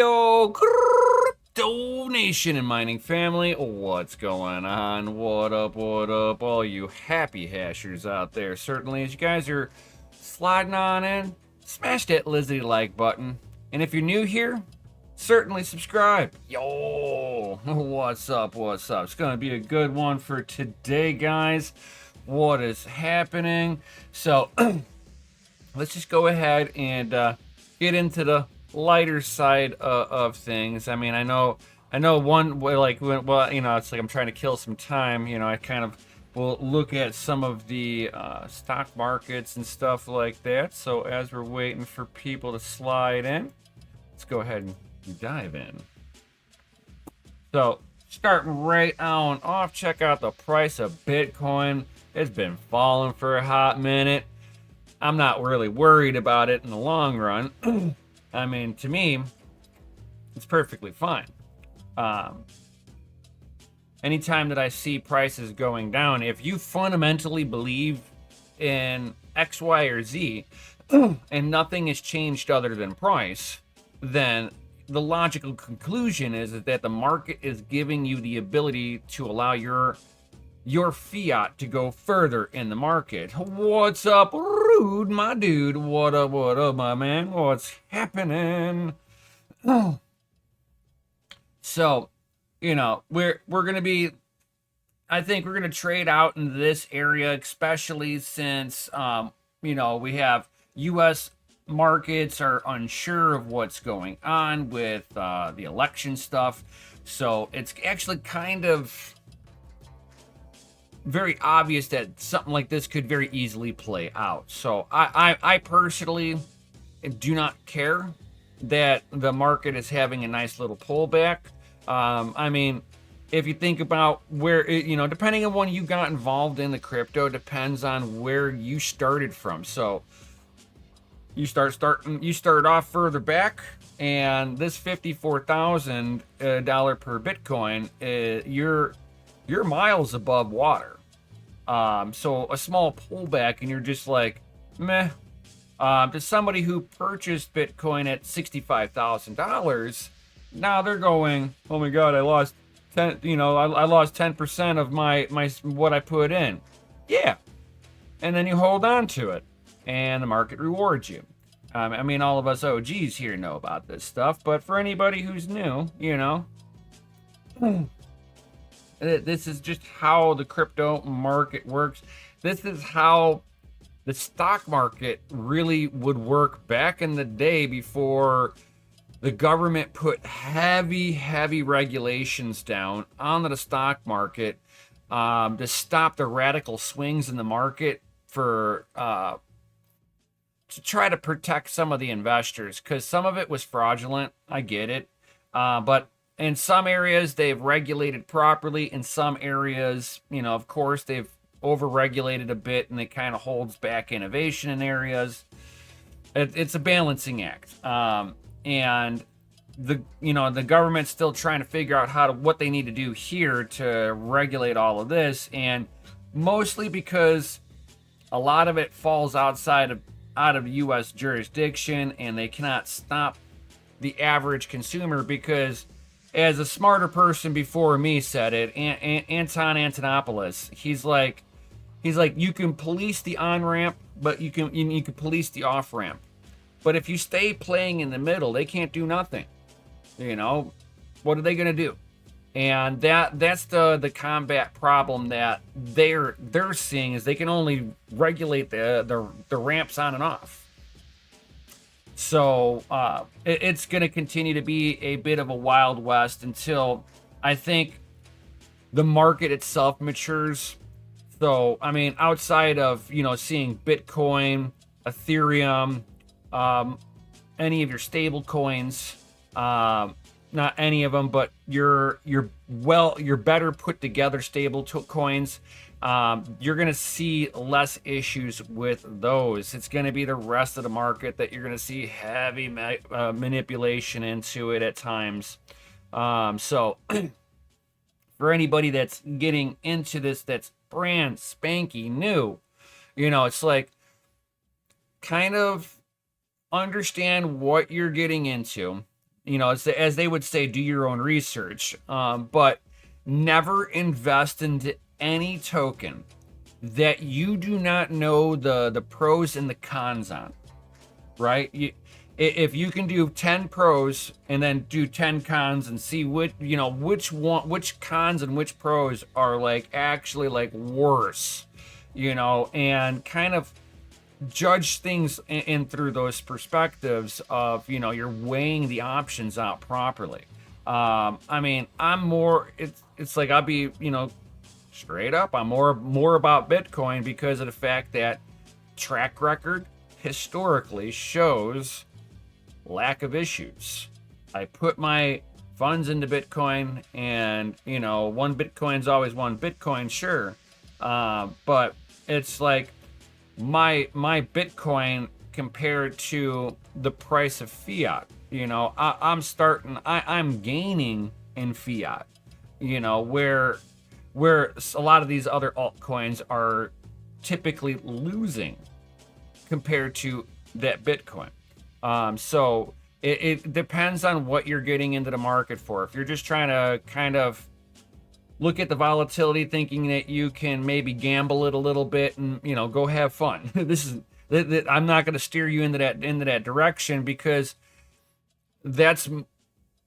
Yo, crypto nation and mining family, what's going on? What up, all you happy hashers out there? Certainly, as you guys are sliding on in, smash that Lizzie like button. And if you're new here, certainly subscribe. Yo, what's up? It's gonna be a good one for today, guys. What is happening? So, let's just go ahead and get into the lighter side of things. I mean, I know one way, like, well, it's like I'm trying to kill some time. I kind of will look at some of the stock markets and stuff like that. So as we're waiting for people to slide in, let's go ahead and dive in. So starting right on off, check out the price of Bitcoin. It's been falling for a hot minute. I'm not really worried about it in the long run. I mean, to me, it's perfectly fine. Anytime that I see prices going down, if you fundamentally believe in X, Y, or Z, and nothing has changed other than price, then the logical conclusion is that the market is giving you the ability to allow your fiat to go further in the market. What's up, Rude, my dude? What up, my man? What's happening? So, we're gonna be, I think we're gonna trade out in this area, especially since we have U.S. markets are unsure of what's going on with the election stuff. So it's actually kind of very obvious that something like this could very easily play out. So I personally do not care that the market is having a nice little pullback. I mean, if you think about where, depending on when you got involved in the crypto, depends on where you started from. So you start off further back, and this $54,000 per Bitcoin, you're miles above water. So a small pullback and you're just like, meh. To somebody who purchased Bitcoin at $65,000, now they're going, oh my God, I lost 10, I lost 10% of my what I put in. Yeah. And then you hold on to it and the market rewards you. I mean, all of us OGs here know about this stuff, but for anybody who's new, this is just how the crypto market works. This is how the stock market really would work back in the day before the government put heavy regulations down onto the stock market to stop the radical swings in the market to try to protect some of the investors, because some of it was fraudulent. I get it. But in some areas, they've regulated properly. In some areas, of course, they've over-regulated a bit, and it kind of holds back innovation in areas. It's a balancing act. And the government's still trying to figure out what they need to do here to regulate all of this. And mostly because a lot of it falls out of U.S. jurisdiction, and they cannot stop the average consumer because, as a smarter person before me said it, Anton Antonopoulos, he's like, you can police the on-ramp, but you can police the off-ramp. But if you stay playing in the middle, they can't do nothing. What are they going to do? And that's the combat problem that they're seeing, is they can only regulate the ramps on and off. So it's going to continue to be a bit of a Wild West until, I think, the market itself matures. So, I mean, outside of, seeing Bitcoin, Ethereum, any of your stable coins, not any of them, but your better put together stable coins, you're going to see less issues with those. It's going to be the rest of the market that you're going to see heavy manipulation into it at times. So for anybody that's getting into this, that's brand spanky new, it's like, kind of understand what you're getting into. as they would say, do your own research. But never invest into any token that you do not know the pros and the cons on, right? If you can do 10 pros and then do 10 cons and see which cons and which pros are like actually like worse, and kind of judge things in through those perspectives of, you're weighing the options out properly. I mean, I'm more, it's like I'll be, straight up, I'm more about Bitcoin because of the fact that track record historically shows lack of issues. I put my funds into Bitcoin, and one Bitcoin's always one Bitcoin, sure, but it's like my Bitcoin compared to the price of fiat. I'm gaining in fiat, where a lot of these other altcoins are typically losing compared to that Bitcoin. So it depends on what you're getting into the market for. If you're just trying to kind of look at the volatility, thinking that you can maybe gamble it a little bit and go have fun, I'm not going to steer you into that direction, because that's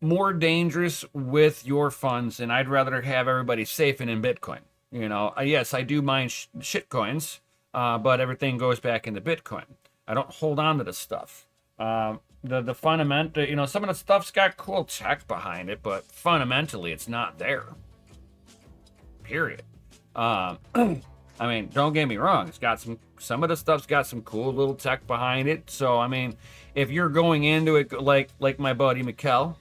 more dangerous with your funds, and I'd rather have everybody safe and in Bitcoin. Yes, I do mine shit coins, but everything goes back into Bitcoin. I don't hold on to this stuff. The fundamental, some of the stuff's got cool tech behind it, but fundamentally it's not there. Period. I mean, don't get me wrong. It's got some of the stuff's got some cool little tech behind it. So, I mean, if you're going into it like my buddy Mikkel,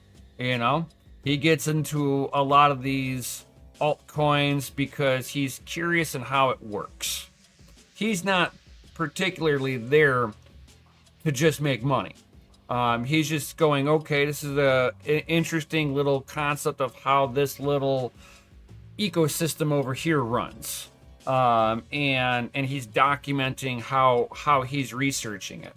he gets into a lot of these altcoins because he's curious in how it works. He's not particularly there to just make money. He's just going, okay, this is an interesting little concept of how this little ecosystem over here runs. And he's documenting how he's researching it,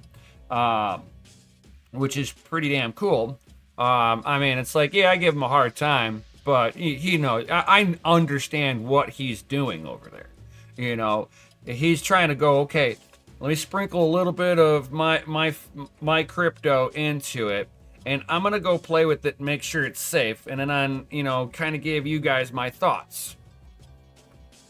which is pretty damn cool. I mean, it's like, yeah, I give him a hard time, but he knows. I understand what he's doing over there. He's trying to go, okay, let me sprinkle a little bit of my crypto into it, and I'm gonna go play with it and make sure it's safe, and then kind of give you guys my thoughts.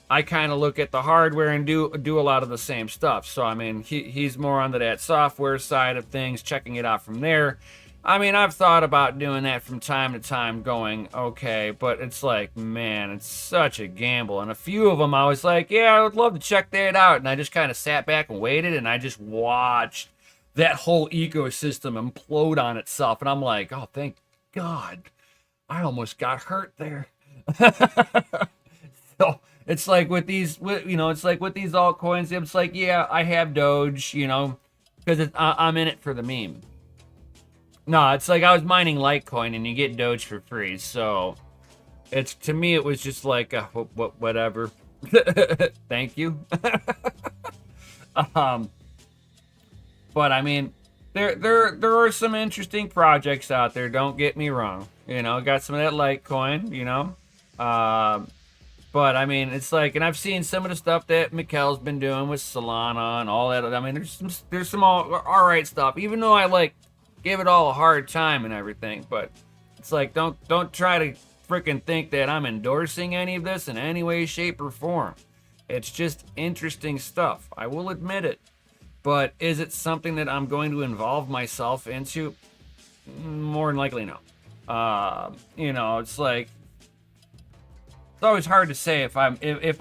I kind of look at the hardware and do a lot of the same stuff. So I mean, he's more onto that software side of things, checking it out from there. I mean, I've thought about doing that from time to time, going, okay, but it's like, man, it's such a gamble. And a few of them I was like, yeah, I would love to check that out. And I just kind of sat back and waited, and I just watched that whole ecosystem implode on itself. And I'm like, oh, thank God, I almost got hurt there. So it's like with these, it's like with these altcoins, it's like, yeah, I have Doge, because I'm in it for the meme. No, it's like I was mining Litecoin and you get Doge for free. So to me, it was just like, whatever. Thank you. But I mean, there are some interesting projects out there. Don't get me wrong. Got some of that Litecoin, but I mean, it's like, and I've seen some of the stuff that Mikkel's been doing with Solana and all that. I mean, there's some all right stuff, even though I give it all a hard time and everything. But it's like, don't try to freaking think that I'm endorsing any of this in any way, shape, or form. It's just interesting stuff. I will admit it. But is it something that I'm going to involve myself into? More than likely, no. It's like, it's always hard to say if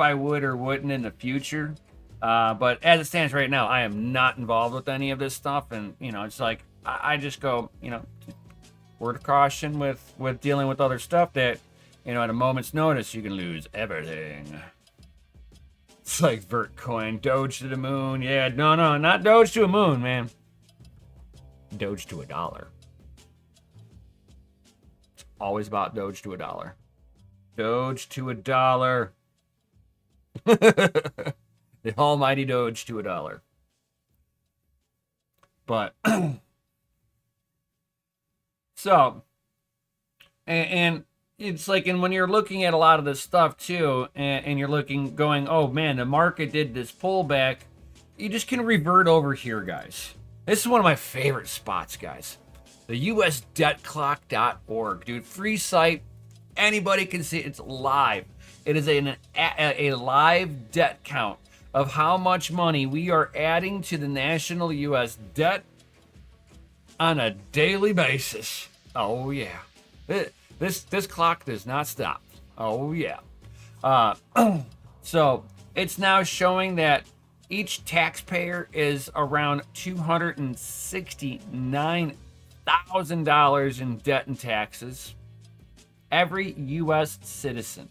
I would or wouldn't in the future. But as it stands right now, I am not involved with any of this stuff. And, it's like, I just go, word of caution with dealing with other stuff that, at a moment's notice, you can lose everything. It's like Vertcoin, Doge to the moon. Yeah, no, not Doge to a moon, man. Doge to $1. It's always about Doge to $1. Doge to $1. The almighty Doge to $1. But so And it's like, and when you're looking at a lot of this stuff too, and you're looking, going, oh man, the market did this pullback, you just can revert over here, guys. This is one of my favorite spots, guys. The USDebtClock.org, dude. Free site. Anybody can see it. It's live. It is a live debt count of how much money we are adding to the national U.S. debt on a daily basis. Oh yeah, this clock does not stop. Oh yeah. So it's now showing that each taxpayer is around $269,000 in debt and taxes. Every U.S. citizen,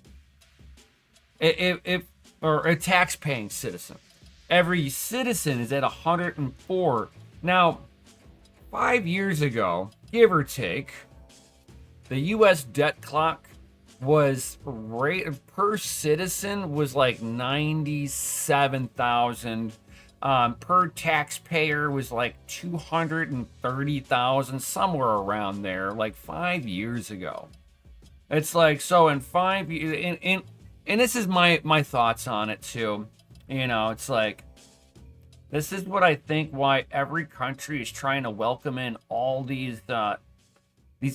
if or a tax-paying citizen, every citizen is at 104. Now, 5 years ago, give or take, the U.S. debt clock was per citizen was like 97,000. Per taxpayer was like 230,000, somewhere around there, like 5 years ago. It's like, so in 5 years, and this is my thoughts on it too. You know, it's like, this is what I think why every country is trying to welcome in all these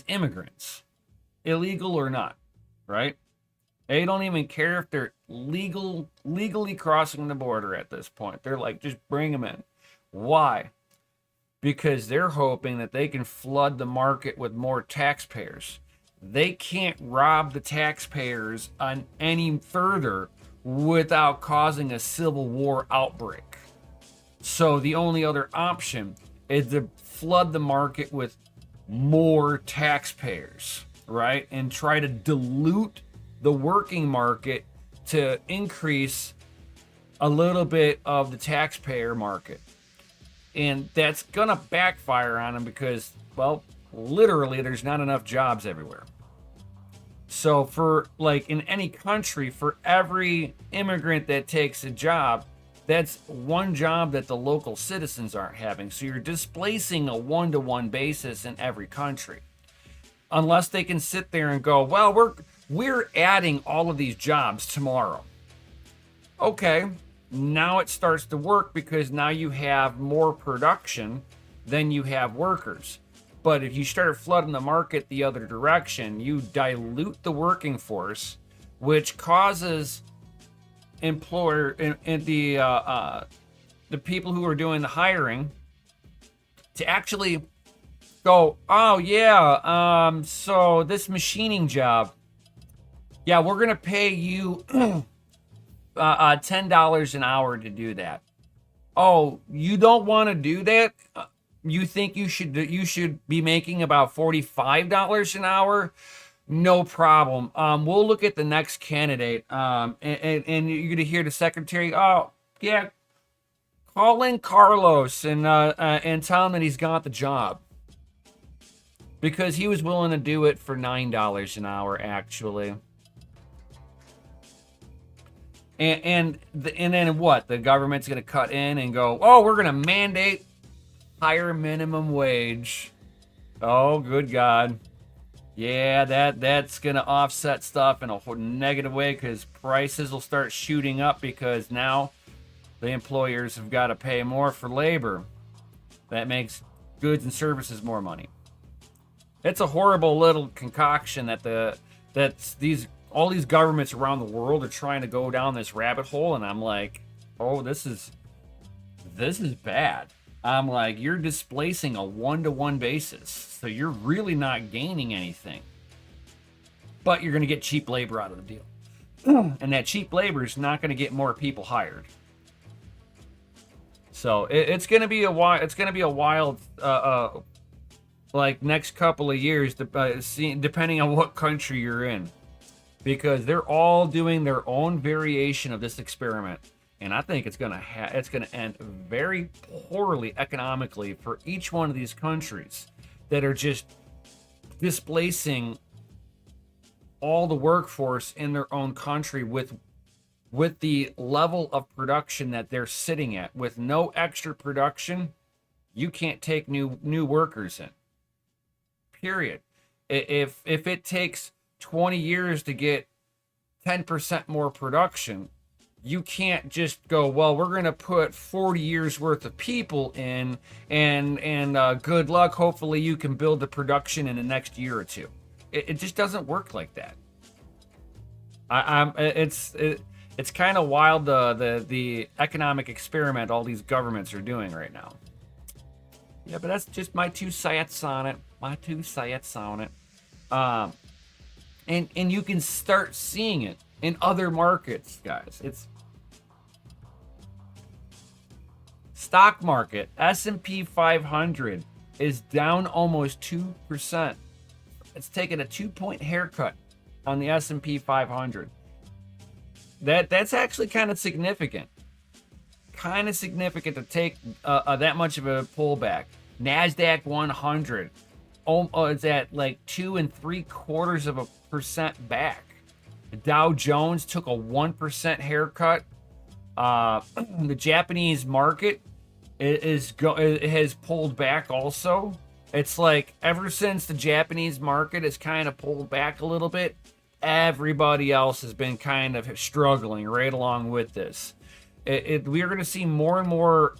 immigrants, illegal or not, right? They don't even care if they're legally crossing the border at this point. They're like, just bring them in. Why? Because they're hoping that they can flood the market with more taxpayers. They can't rob the taxpayers on any further without causing a civil war outbreak. So the only other option is to flood the market with more taxpayers, right? And try to dilute the working market to increase a little bit of the taxpayer market. And that's going to backfire on them because, well, literally there's not enough jobs everywhere. So for, like, in any country, for every immigrant that takes a job, that's one job that the local citizens aren't having. So you're displacing a one-to-one basis in every country. Unless they can sit there and go, well, we're adding all of these jobs tomorrow. Okay, now it starts to work because now you have more production than you have workers. But if you start flooding the market the other direction, you dilute the working force, which causes employer and the people who are doing the hiring to actually go, oh yeah, so this machining job, yeah, we're gonna pay you $10 an hour to do that. Oh, you don't want to do that? You think you should be making about $45 an hour? No problem. We'll look at the next candidate. And you're gonna hear the secretary. Oh, yeah. Call in Carlos and tell him that he's got the job because he was willing to do it for $9 an hour, actually. And then what? The government's gonna cut in and go, oh, we're gonna mandate higher minimum wage. Oh, good God. Yeah, that's going to offset stuff in a negative way because prices will start shooting up because now the employers have got to pay more for labor. That makes goods and services more money. It's a horrible little concoction that all these governments around the world are trying to go down this rabbit hole, and I'm like, oh, this is bad. I'm like, you're displacing a one-to-one basis, so you're really not gaining anything. But you're going to get cheap labor out of the deal. And that cheap labor is not going to get more people hired. So it's going to be a wild like next couple of years, depending on what country you're in, because they're all doing their own variation of this experiment. And I think it's gonna end very poorly economically for each one of these countries that are just displacing all the workforce in their own country with the level of production that they're sitting at. With no extra production, you can't take new workers in. Period. If it takes 20 years to get 10% more production, you can't just go, well, we're going to put 40 years worth of people in, and good luck. Hopefully you can build the production in the next year or two. It just doesn't work like that. It's kind of wild, the economic experiment all these governments are doing right now. Yeah, but that's just my 2 cents on it. My 2 cents on it. And you can start seeing it in other markets, guys. It's stock market. S&P 500 is down almost 2%. It's taken a 2-point haircut on the S&P 500. That's actually kind of significant. Kind of significant to take that much of a pullback. NASDAQ 100, it's at like 2.75% back. Dow Jones took a 1% haircut. The Japanese market has pulled back also. It's like ever since the Japanese market has kind of pulled back a little bit, everybody else has been kind of struggling right along with this. We're going to see more and more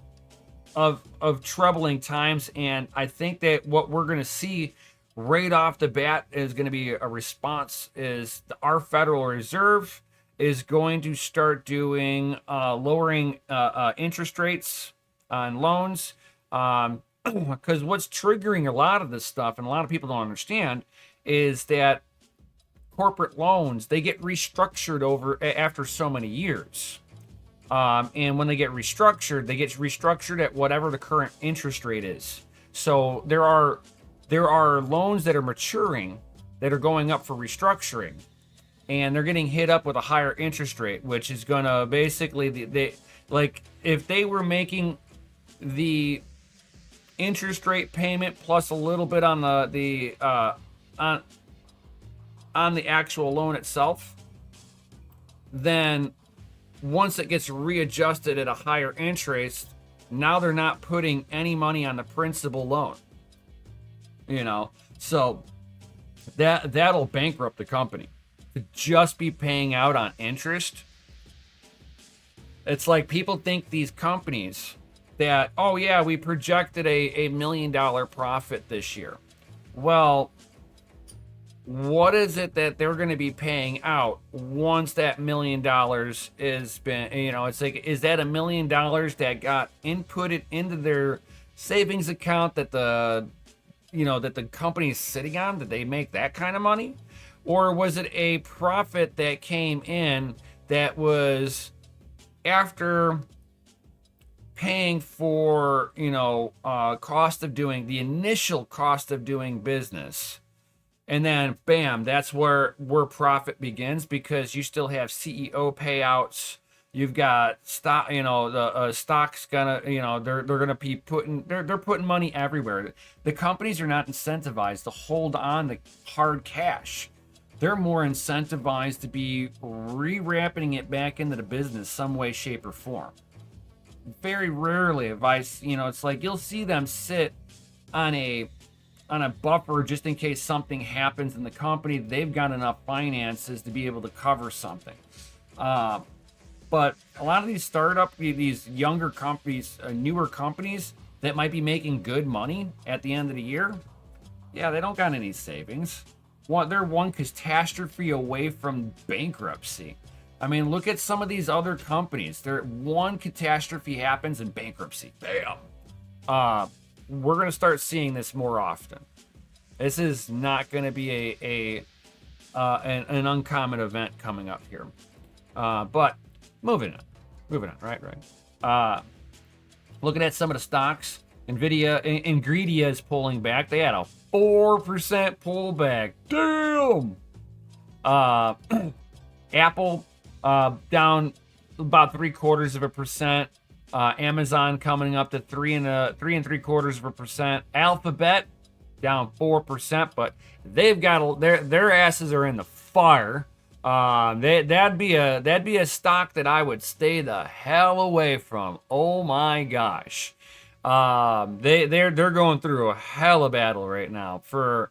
of troubling times, and I think that what we're going to see right off the bat is going to be a response. Is our Federal Reserve is going to start doing lowering interest rates on loans, because what's triggering a lot of this stuff, and a lot of people don't understand, is that corporate loans, they get restructured over after so many years. And when they get restructured at whatever the current interest rate is. So there are loans that are maturing that are going up for restructuring, and they're getting hit up with a higher interest rate, which is gonna basically they like if they were making the interest rate payment plus a little bit on the actual loan itself, then once it gets readjusted at a higher interest, now they're not putting any money on the principal loan. So that'll bankrupt the company. To just be paying out on interest. It's like people think these companies that, oh yeah, we projected a $1 million profit this year. Well, what is it that they're going to be paying out once that $1 million is been, it's like, is that $1 million that got inputted into their savings account that the company is sitting on? Did they make that kind of money? Or was it a profit that came in that was after paying for, cost of doing the initial cost of doing business? And then, bam, that's where profit begins, because you still have CEO payouts. You've got stock, the stock's gonna, they're gonna be they're putting money everywhere. The companies are not incentivized to hold on to hard cash. They're more incentivized to be rewrapping it back into the business some way, shape, or form. Very rarely have it's like you'll see them sit on a buffer just in case something happens in the company. They've got enough finances to be able to cover something. But a lot of these younger companies, newer companies that might be making good money at the end of the year, yeah, they don't got any savings. They're one catastrophe away from bankruptcy. I mean, look at some of these other companies. One catastrophe happens in bankruptcy. Bam. We're going to start seeing this more often. This is not going to be an uncommon event coming up here. But moving on, right. Looking at some of the stocks, Nvidia is pulling back. They had a 4% pullback. Damn. Apple down about 0.75%. Amazon coming up to 3.75%. Alphabet down 4%, but they've got their asses are in the fire. That'd be a stock that I would stay the hell away from. Oh my gosh. They're going through a hell of a battle right now. For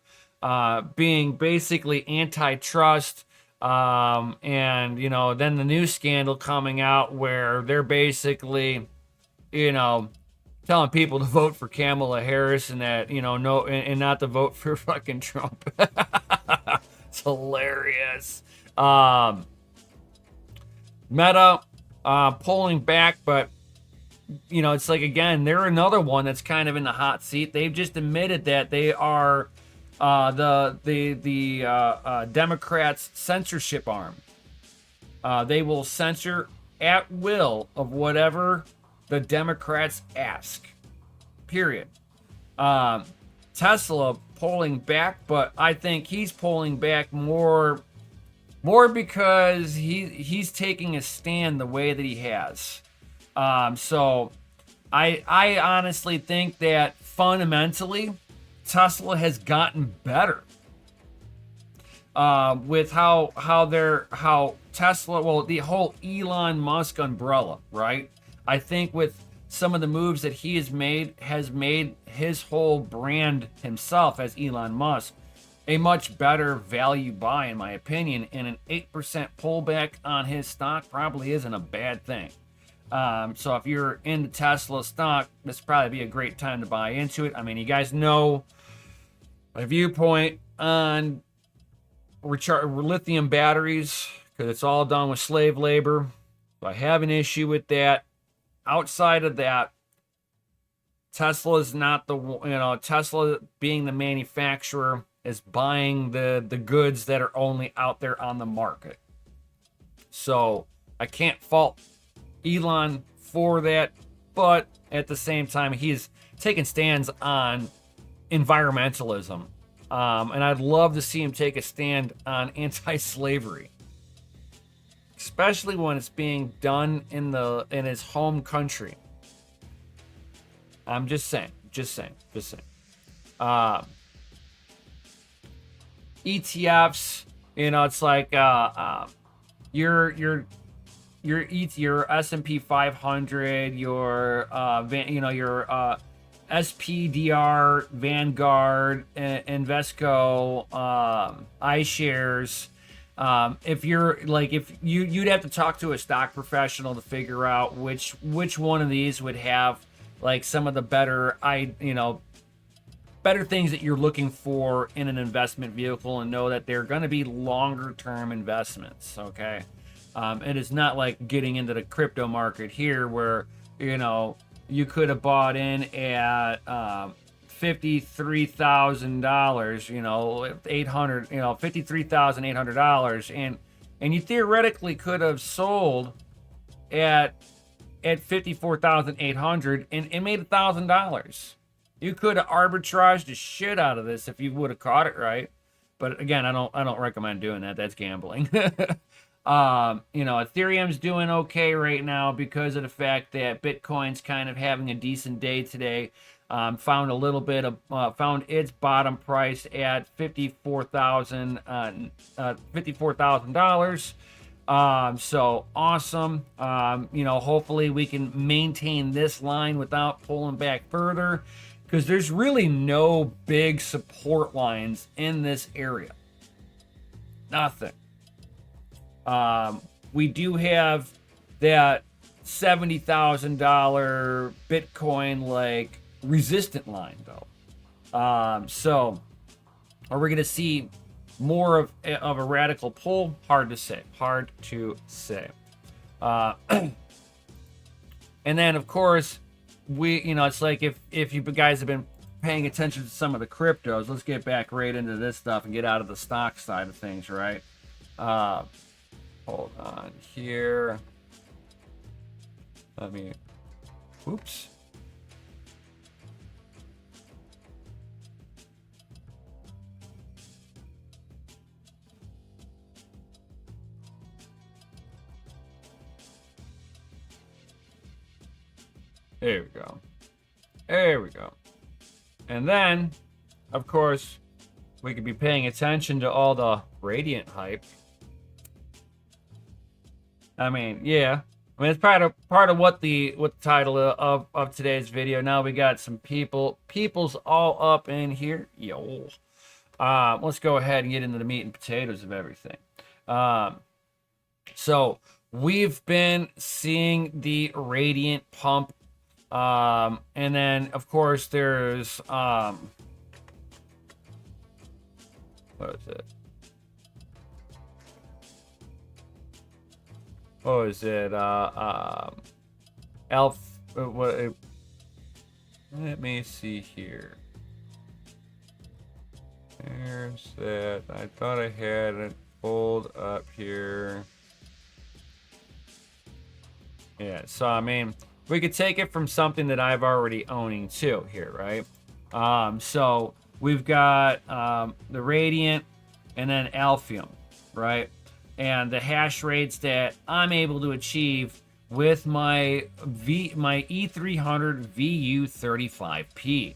being basically antitrust. And, you know, then the new scandal coming out where they're basically, you know, telling people to vote for Kamala Harris and that, you know, no, and not to vote for fucking Trump. It's hilarious. Meta pulling back, but you know, it's like, again, they're another one that's kind of in the hot seat. They've just admitted that they are the Democrats' censorship arm. They will censor at will of whatever the Democrats ask. Period. Tesla pulling back, but I think he's pulling back more because he's taking a stand the way that he has. So I honestly think that fundamentally Tesla has gotten better with how Tesla, well, the whole Elon Musk umbrella, right? I think with some of the moves that he has made his whole brand himself as Elon Musk a much better value buy, in my opinion, and an 8% pullback on his stock probably isn't a bad thing. So if you're into Tesla stock, this would probably be a great time to buy into it. I mean, you guys know my viewpoint on lithium batteries, because it's all done with slave labor. So I have an issue with that. Outside of that, Tesla is not Tesla being the manufacturer is buying the goods that are only out there on the market. So I can't fault Elon for that, but at the same time, he's taking stands on environmentalism. And I'd love to see him take a stand on anti-slavery, especially when it's being done in his home country. I'm just saying. ETFs, you know, it's like your S&P 500, your SPDR, Vanguard, Invesco, iShares. If you'd have to talk to a stock professional to figure out which one of these would have like some of the better things that you're looking for in an investment vehicle, and know that they're going to be longer term investments. Okay. It is not like getting into the crypto market here where, you know, you could have bought in at $53,000, you know, $53,800, and you theoretically could have sold at $54,800 and made $1,000. You could have arbitraged the shit out of this if you would have caught it right. But again, I don't recommend doing that. That's gambling. Ethereum's doing okay right now because of the fact that Bitcoin's kind of having a decent day today. Found its bottom price at $54,000. So awesome. Hopefully we can maintain this line without pulling back further, because there's really no big support lines in this area. Nothing. We do have that $70,000 Bitcoin resistant line though. So are we going to see more of a radical pull? Hard to say. And then of course it's like if you guys have been paying attention to some of the cryptos, let's get back right into this stuff and get out of the stock side of things, right? Hold on here. Oops. There we go. And then, of course, we could be paying attention to all the Radiant hype. It's part of what the title of today's video. Now we got some people's all up in here. Yo. Let's go ahead and get into the meat and potatoes of everything. Um, so we've been seeing the Radiant pump, and then of course there's what is it? What is it? Elf. What? Let me see here. There's that. I thought I had it pulled up here. Yeah, so I mean, we could take it from something that I've already owning too here, right? So we've got the Radiant and then Alphium, right? And the hash rates that I'm able to achieve with my E300 VU35P.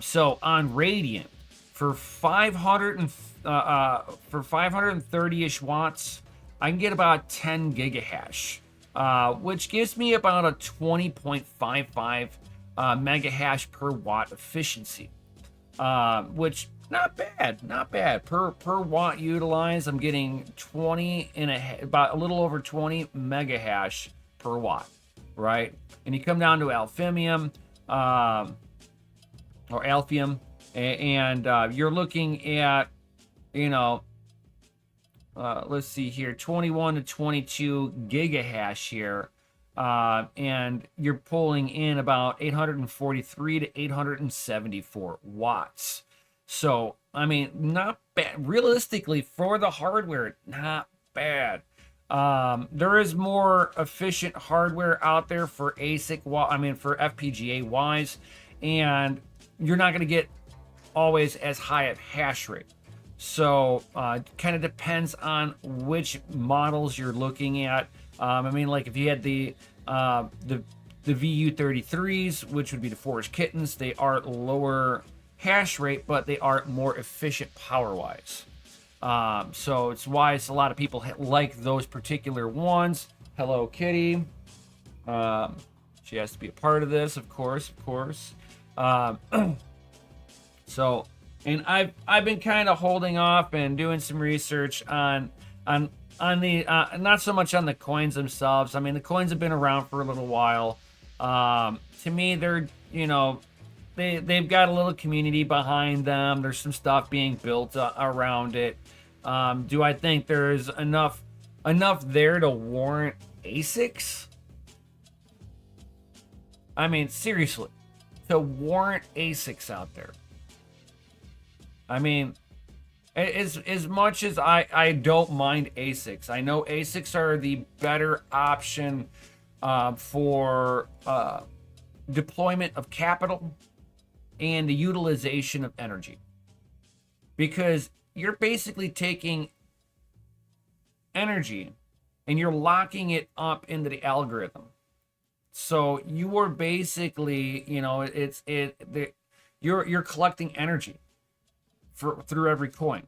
So on Radiant, for 530-ish watts, I can get about 10 gigahash, which gives me about a 20.55 mega hash per watt efficiency, which not bad per watt utilized. I'm getting 20 and about a little over 20 mega hash per watt, right? And you come down to Alphium, or Alphium, and you're looking at, let's see here, 21 to 22 gigahash here, and you're pulling in about 843 to 874 watts. So, I mean, not bad. Realistically, for the hardware, not bad. There is more efficient hardware out there for ASIC, for FPGA wise, and you're not going to get always as high a hash rate. So, kind of depends on which models you're looking at. Like if you had the VU33s, which would be the Forest Kittens, they are lower hash rate, but they are more efficient power wise. So it's why a lot of people like those particular ones. Hello Kitty. She has to be a part of this, of course. So, and I've been kind of holding off and doing some research on the not so much on the coins themselves. I mean, the coins have been around for a little while. To me, they're they've got a little community behind them. There's some stuff being built around it. Do I think there's enough there to warrant ASICs? I mean, seriously, to warrant ASICs out there. I mean, as much as I don't mind ASICs, I know ASICs are the better option for deployment of capital and the utilization of energy, because you're basically taking energy and you're locking it up into the algorithm. So you are basically, you're collecting energy through every coin,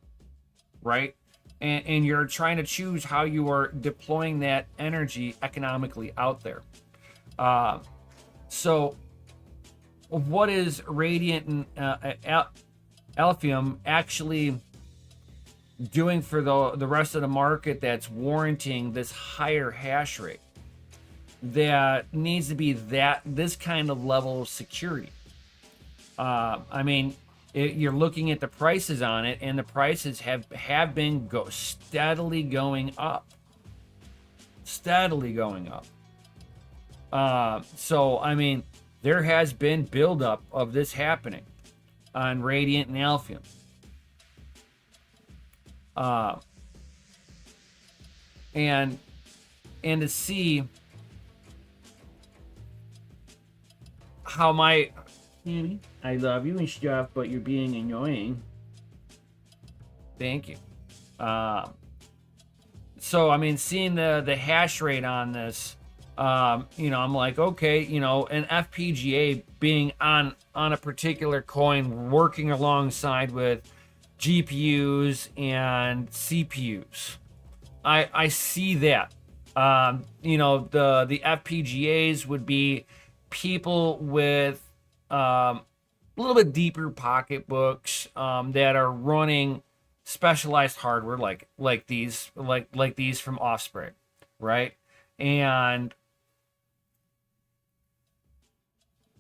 right? And you're trying to choose how you are deploying that energy economically out there. So what is Radiant and Alphium actually doing for the rest of the market that's warranting this higher hash rate that needs to be this kind of level of security? You're looking at the prices on it, and the prices have been steadily going up. So I mean, there has been buildup of this happening on Radiant and Alphium. And to see how I love you and stuff, but you're being annoying. Thank you. So I mean, seeing the hash rate on this, I'm like, okay, an FPGA being on a particular coin, working alongside with GPUs and CPUs. I see that. The FPGAs would be people with a little bit deeper pocketbooks that are running specialized hardware like these from Offspring, right? And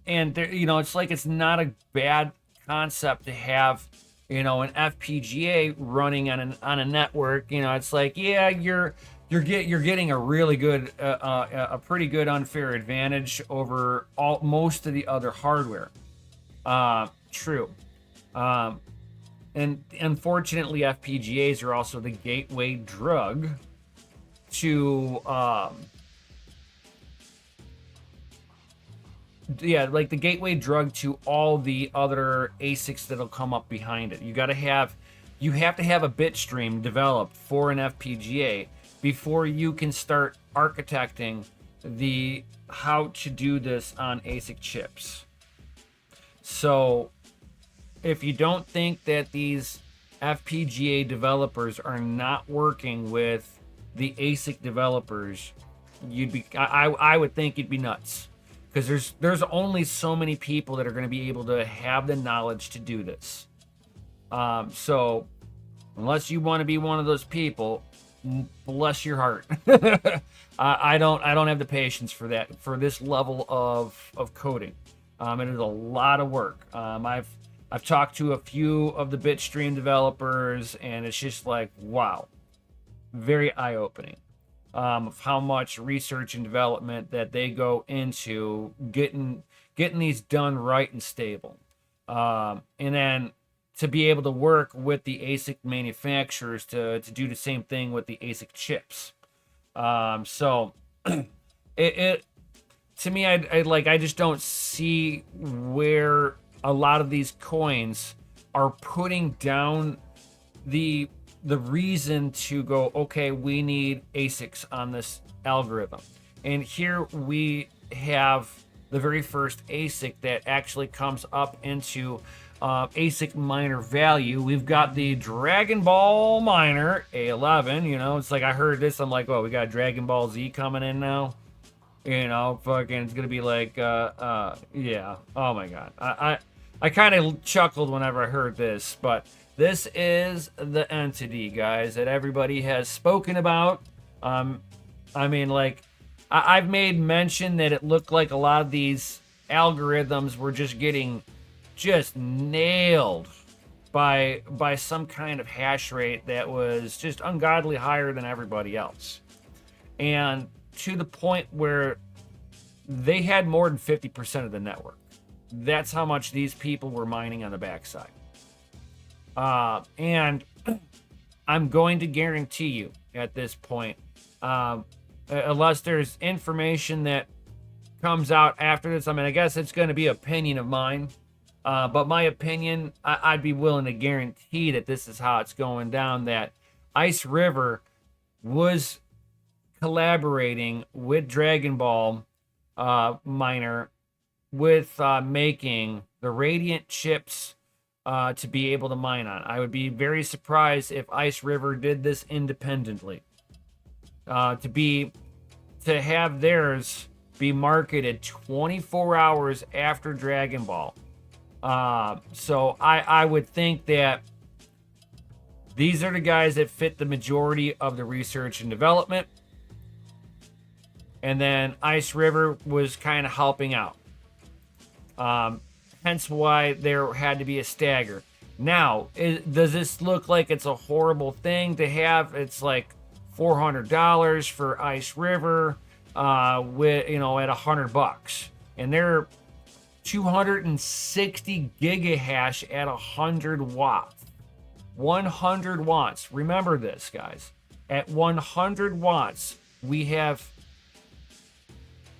it's like it's not a bad concept to have an FPGA running on a network. It's like, yeah, you're getting a really good a pretty good unfair advantage over most of the other hardware. True. Um, and unfortunately, FPGAs are also the gateway drug to like the gateway drug to all the other ASICs that'll come up behind it. You have to have a bit stream developed for an FPGA before you can start architecting the how to do this on ASIC chips. So if you don't think that these FPGA developers are not working with the ASIC developers, I would think you'd be nuts. Because there's only so many people that are going to be able to have the knowledge to do this. So unless you want to be one of those people, bless your heart. I don't have the patience for that, for this level of coding. It is a lot of work. I've talked to a few of the Bitstream developers, and it's just like, wow, very eye-opening. Of how much research and development that they go into getting these done right and stable. And then to be able to work with the ASIC manufacturers to do the same thing with the ASIC chips. So it to me, I just don't see where a lot of these coins are putting down the reason to go, okay, we need ASICs on this algorithm. And here we have the very first ASIC that actually comes up into ASIC miner value. We've got the dragonball miner A11. It's like I heard this, I'm like, oh, we got Dragon Ball Z coming in now. Fucking it's gonna be like yeah, oh my god. I kind of chuckled whenever I heard this, but this is the entity, guys, that everybody has spoken about. I mean, like, I've made mention that it looked like a lot of these algorithms were just getting nailed by some kind of hash rate that was just ungodly higher than everybody else. And to the point where they had more than 50% of the network. That's how much these people were mining on the backside. And I'm going to guarantee you at this point, unless there's information that comes out after this, I mean, I guess it's going to be opinion of mine. But my opinion, I'd be willing to guarantee that this is how it's going down, that Ice River was collaborating with Dragon Ball miner with making the Radiant chips to be able to mine on. I would be very surprised if Ice River did this independently. To have theirs be marketed 24 hours after Dragon Ball. So I would think that these are the guys that fit the majority of the research and development. And then Ice River was kind of helping out. Hence why there had to be a stagger. Now, does this look like it's a horrible thing to have? It's like $400 for Ice River, with at $100, and they're 260 gigahash at 100 watts. 100 watts. Remember this, guys. At 100 watts, we have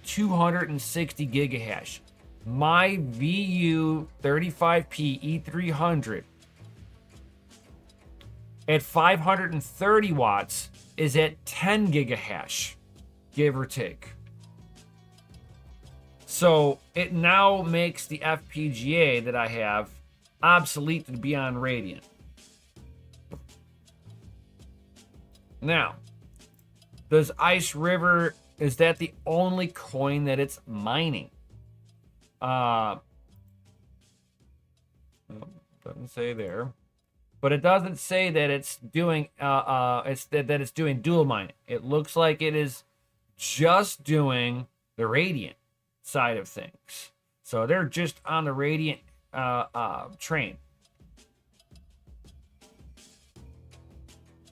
260 gigahash. My VU 35P E300 at 530 watts is at 10 gigahash, give or take. So it now makes the FPGA that I have obsolete to be on Radiant. Now, does Ice River, is that the only coin that it's mining? Doesn't say there. But it doesn't say that it's doing that it's doing dual mining. It looks like it is just doing the radiant side of things. So they're just on the radiant train.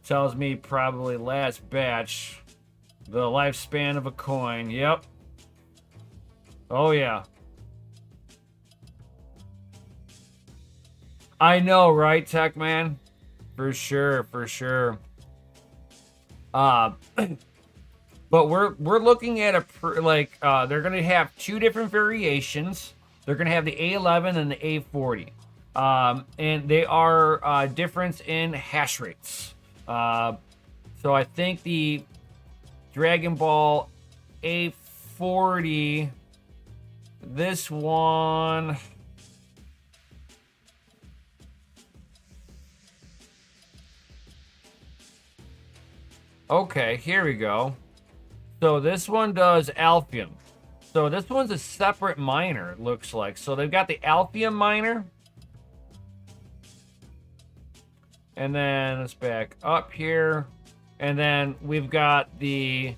Tells me probably last batch. The lifespan of a coin. Yep. Oh yeah. I know, right, Tech Man? For sure, for sure. But we're looking at they're gonna have two different variations. They're gonna have the A11 and the A40, and they are difference in hash rates. So I think the Dragon Ball A40, this one. Okay, here we go. So this one does Alphium. So this one's a separate miner, it looks like. So they've got the Alphium miner. And then let's back up here. And then we've got the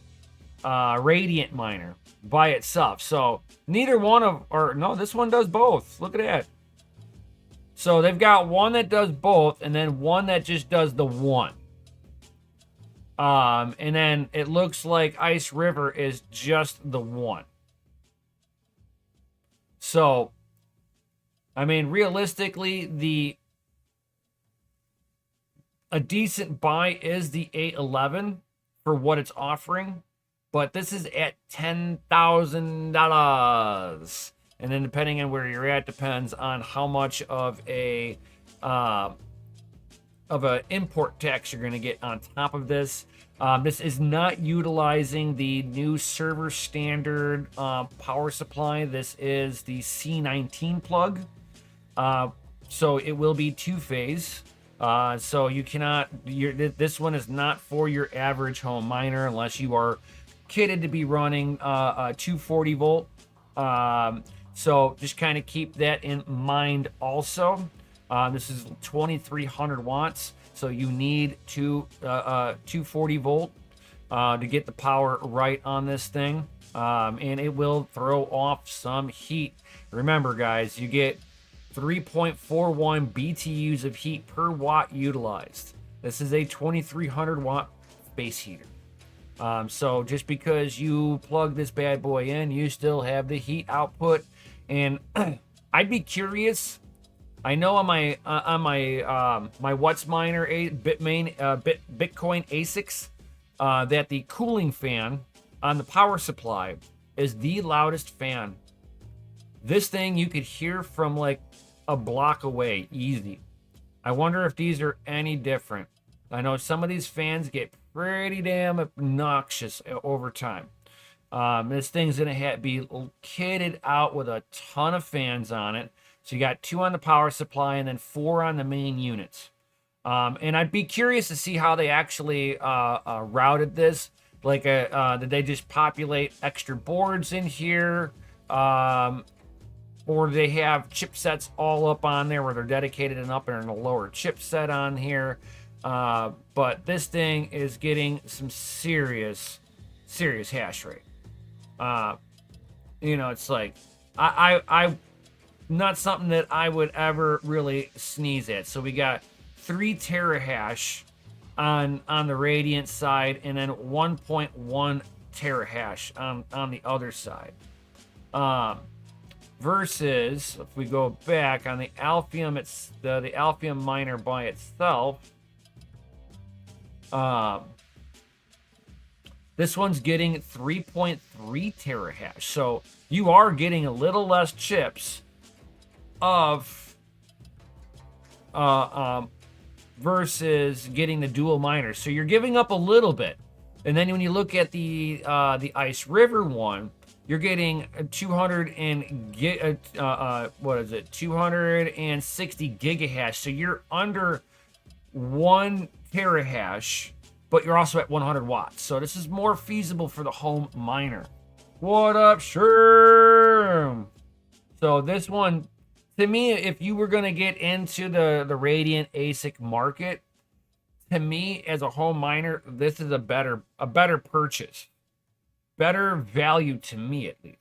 Radiant miner by itself. So neither one of, or no, this one does both. Look at that. So they've got one that does both and then one that just does the one. And then it looks like Ice River is just the one. So, I mean, realistically, a decent buy is the A11 for what it's offering, but this is at $10,000. And then depending on where you're at, depends on how much of an import tax you're going to get on top of this. This is not utilizing the new server standard power supply. This is the C19 plug. So it will be two-phase. So you cannot, this one is not for your average home miner unless you are kitted to be running a 240 volt. So just kind of keep that in mind also. This is 2300 watts. So you need 240 volt to get the power right on this thing. And it will throw off some heat. Remember, guys, you get 3.41 BTUs of heat per watt utilized. This is a 2300 watt space heater. So just because you plug this bad boy in, you still have the heat output. And I'd be curious. I know on my my What's Miner Bitcoin ASICs that the cooling fan on the power supply is the loudest fan. This thing you could hear from like a block away, easy. I wonder if these are any different. I know some of these fans get pretty damn obnoxious over time. This thing's gonna be kitted out with a ton of fans on it. So you got 2 on the power supply and then 4 on the main units. And I'd be curious to see how they actually routed this. Like, did they just populate extra boards in here? Or do they have chipsets all up on there where they're dedicated and up and a lower chipset on here? But this thing is getting some serious hash rate. It's like, I not something that I would ever really sneeze at. So we got 3 terahash on the Radiant side and then 1.1 terahash on the other side. Versus if we go back on the Alphium, it's the Alphium miner by itself. This one's getting 3.3 terahash. So you are getting a little less chips of versus getting the dual miners. So you're giving up a little bit. And then when you look at the Ice River one, you're getting 260 gigahash. So you're under 1 terahash, but you're also at 100 watts. So this is more feasible for the home miner. What up, Sherm? So this one, to me, if you were going to get into the Radiant ASIC market, to me as a home miner, this is a better purchase, better value to me at least.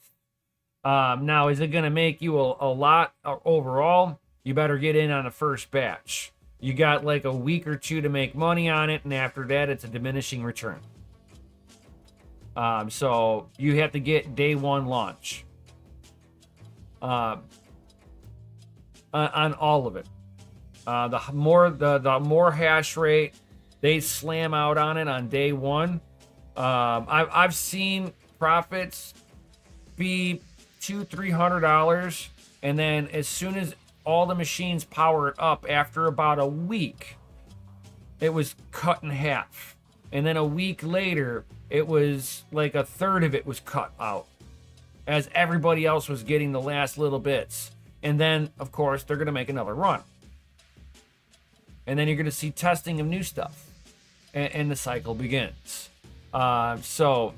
Now, is it going to make you a lot overall? You better get in on the first batch. You got like a week or two to make money on it, and after that, it's a diminishing return. So you have to get day one launch on all of it. The more hash rate they slam out on it on day one. I've seen profits be $200-$300, and then as soon as all the machines power it up, after about a week, it was cut in half, and then a week later, it was like a third of it was cut out, as everybody else was getting the last little bits. And then, of course, they're going to make another run, and then you're going to see testing of new stuff, and the cycle begins. So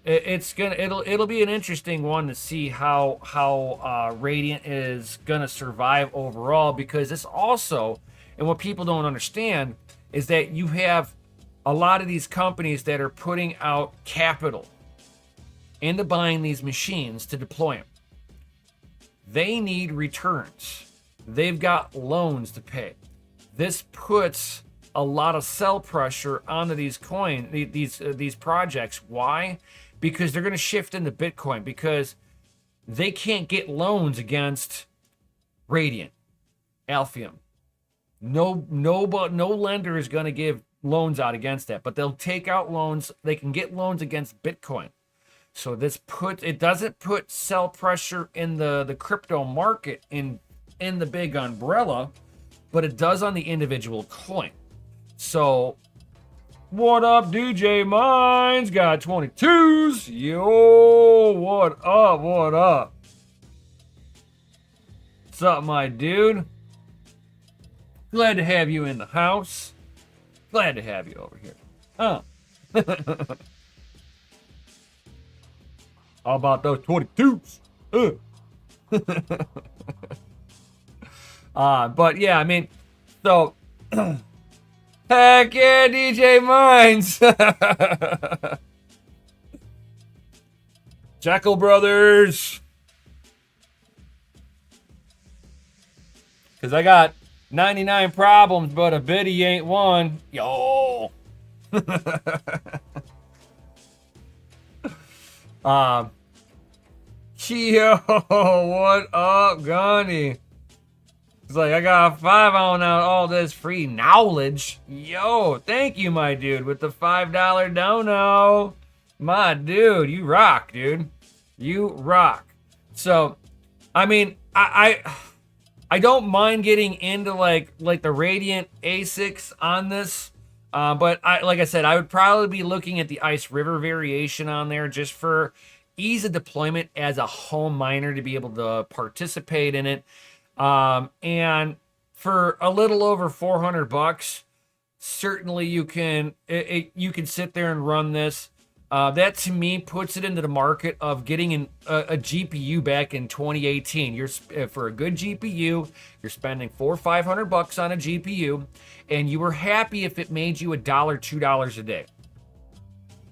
it'll be an interesting one to see how Radiant is gonna survive overall, because it's also, and what people don't understand is that you have a lot of these companies that are putting out capital into buying these machines to deploy them. They need returns. They've got loans to pay. This puts a lot of sell pressure onto these projects. Why? Because they're going to shift into Bitcoin, because they can't get loans against Radiant, Alphium. No lender is going to give loans out against that, but they'll take out loans. They can get loans against Bitcoin. So it doesn't put sell pressure in the crypto market in the big umbrella, but it does on the individual coin. So, what up, DJ Mines? Got 22s. Yo, what up? What up? What's up, my dude? Glad to have you in the house. Glad to have you over here. How about those 22s? But yeah, I mean, so heck yeah, DJ Mines. Jackal Brothers. Because I got 99 problems, but a biddy ain't one. Yo. Yo, what up, Gunny? It's like, I got 5 on out all this free knowledge. Yo, thank you, my dude, with the $5 dono. My dude, you rock, dude. You rock. So, I mean, I don't mind getting into like the Radiant ASICs on this. But like I said, I would probably be looking at the Ice River variation on there just for ease of deployment as a home miner to be able to participate in it. And for a little over $400, certainly you can sit there and run this. That to me puts it into the market of getting a GPU back in 2018. For a good GPU, you're spending $400 or $500 on a GPU, and you were happy if it made you $1, $2 a day,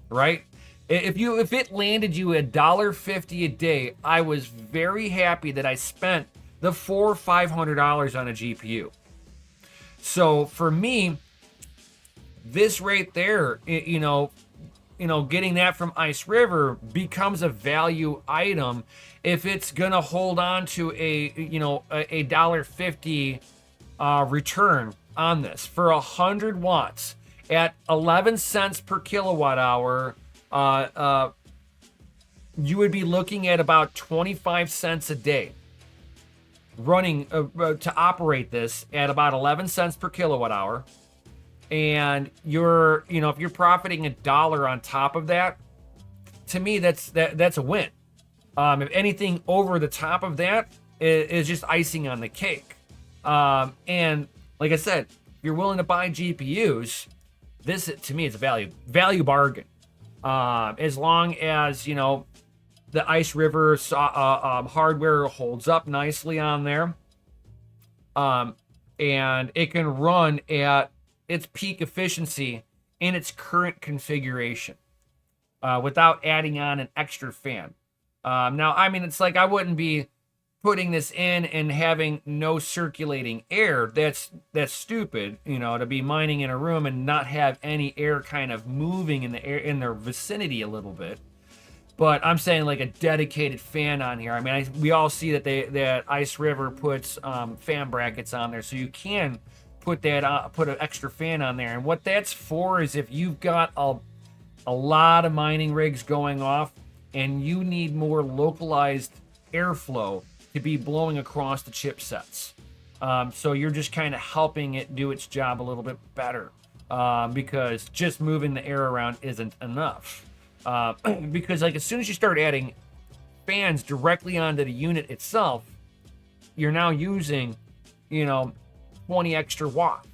right? If it landed you $1.50 a day, I was very happy that I spent the $400 or $500 on a GPU. So for me, this right there, getting that from Ice River becomes a value item if it's gonna hold on to a $1.50 return on this for 100 watts at 11 cents per kilowatt hour. You would be looking at about 25 cents a day running to operate this at about 11 cents per kilowatt hour. And if you're profiting $1 on top of that, to me, that's a win. If anything over the top of that is just icing on the cake. And like I said, if you're willing to buy GPUs, this to me is a value bargain. As long as the Ice River hardware holds up nicely on there. And it can run at its peak efficiency in its current configuration without adding on an extra fan. Now, I mean, it's like I wouldn't be putting this in and having no circulating air. That's stupid, to be mining in a room and not have any air kind of moving in the air in their vicinity a little bit. But I'm saying like a dedicated fan on here. I mean, we all see that Ice River puts fan brackets on there, so you can put an extra fan on there. And what that's for is if you've got a lot of mining rigs going off and you need more localized airflow to be blowing across the chipsets. So you're just kind of helping it do its job a little bit better because just moving the air around isn't enough. Because like as soon as you start adding fans directly onto the unit itself, you're now using, 20 extra watt.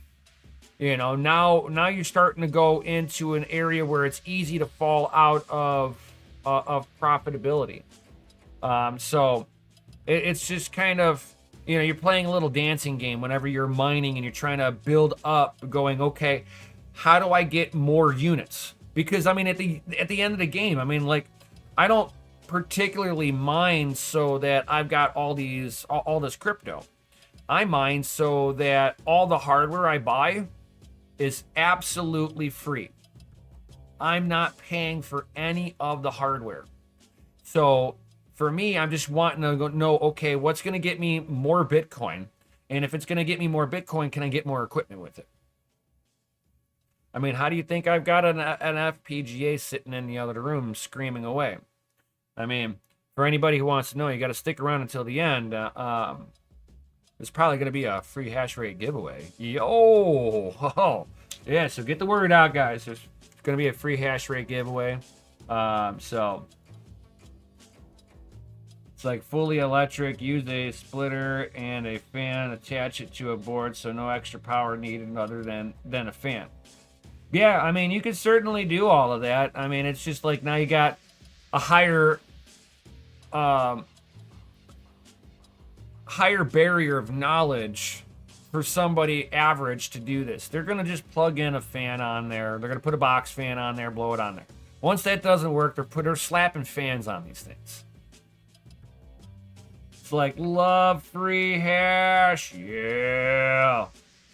Now you're starting to go into an area where it's easy to fall out of profitability. So it's just kind of, you're playing a little dancing game whenever you're mining and you're trying to build up, going, okay, how do I get more units? Because I mean, at the end of the game, I mean, like, I don't particularly mine so that I've got all this crypto. I mine so that all the hardware I buy is absolutely free. I'm not paying for any of the hardware. So for me, I'm just wanting to know, okay, what's going to get me more Bitcoin? And if it's going to get me more Bitcoin, can I get more equipment with it? I mean, how do you think I've got an FPGA sitting in the other room screaming away? I mean, for anybody who wants to know, you got to stick around until the end. There's probably going to be a free hash rate giveaway. Yo! Yeah, so get the word out, guys. There's going to be a free hash rate giveaway. So it's like fully electric. Use a splitter and a fan. Attach it to a board so no extra power needed other than a fan. Yeah, I mean, you could certainly do all of that. I mean, it's just like now you got a higher barrier of knowledge for somebody average to do this. They're going to just plug in a fan on there. They're going to put a box fan on there, blow it on there. Once that doesn't work, they're slapping fans on these things. It's like, love free hash. Yeah.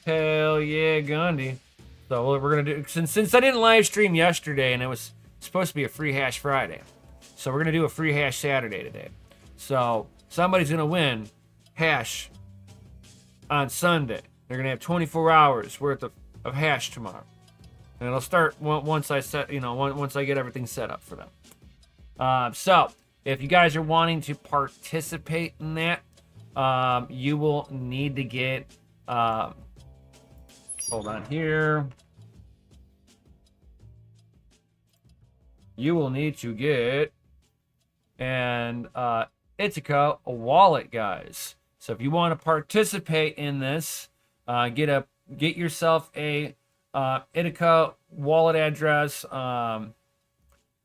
Hell yeah, Gundy. So we're going to do, since I didn't live stream yesterday and it was supposed to be a free hash Friday. So we're going to do a free hash Saturday today. So somebody's going to win hash on Sunday. They're going to have 24 hours worth of hash tomorrow. And it'll start once I get everything set up for them. So if you guys are wanting to participate in that, you will need to get, hold on here. You will need to get an Ithaca wallet, guys. So if you want to participate in this, get yourself a Ithaca wallet address.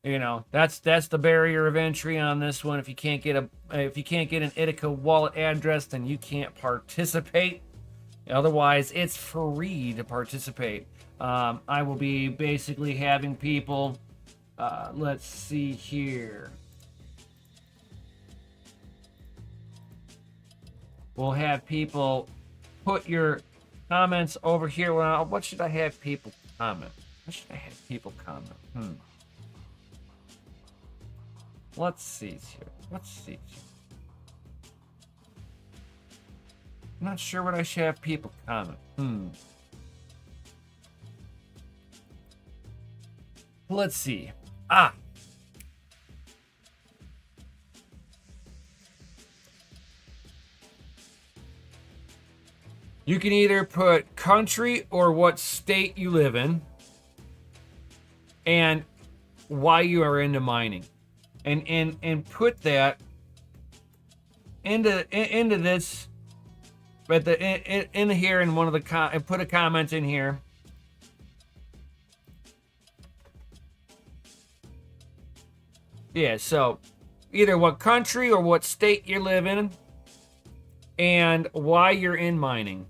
That's the barrier of entry on this one. If you can't get an Ithaca wallet address, then you can't participate. Otherwise, it's free to participate. I will be basically having people. Let's see here. We'll have people put your comments over here. Well, what should I have people comment? Let's see here. I'm not sure what I should have people comment. Let's see. You can either put country or what state you live in and why you are into mining. And put that into this but in here in one of the and put a comment in here. Yeah, so either what country or what state you live in and why you're in mining.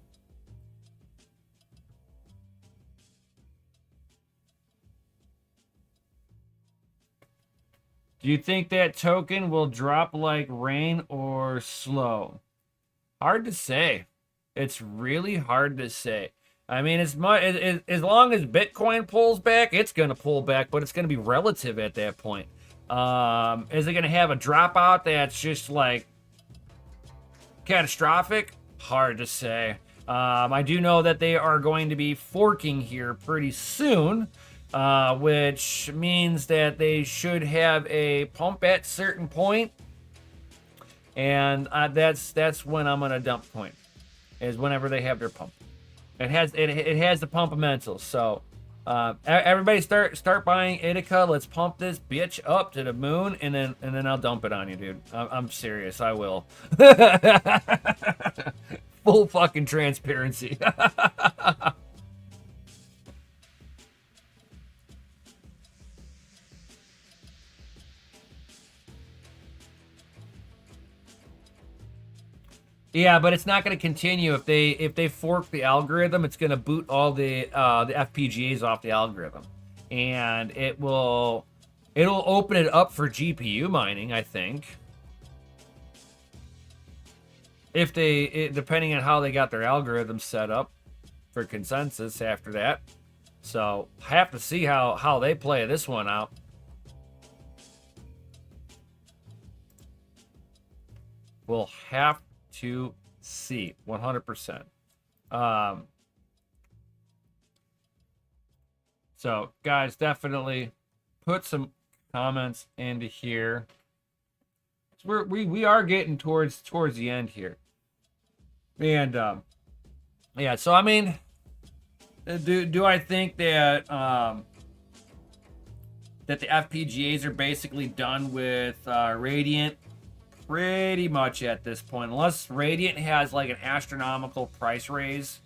Do you think that token will drop like rain or slow? Hard to say. It's really hard to say. I mean, as long as Bitcoin pulls back, it's going to pull back, but it's going to be relative at that point. Is it going to have a dropout that's just like catastrophic? Hard to say. I do know that they are going to be forking here pretty soon, which means that they should have a pump at certain point, and that's when I'm gonna dump point, is whenever they have their pump. It has the pumpamentals. So everybody start buying Ithaca. Let's pump this bitch up to the moon, and then I'll dump it on you, dude. I'm serious. I will. Full fucking transparency. Yeah, but it's not going to continue if they fork the algorithm. It's going to boot all the FPGAs off the algorithm, and it'll open it up for GPU mining, I think. If depending on how they got their algorithm set up for consensus after that. So have to see how they play this one out. We'll have to see 100%. So guys, definitely put some comments into here. We are getting towards the end here, and yeah. So I mean, do I think that that the FPGAs are basically done with Radiant? Pretty much at this point, unless Radiant has like an astronomical price raise,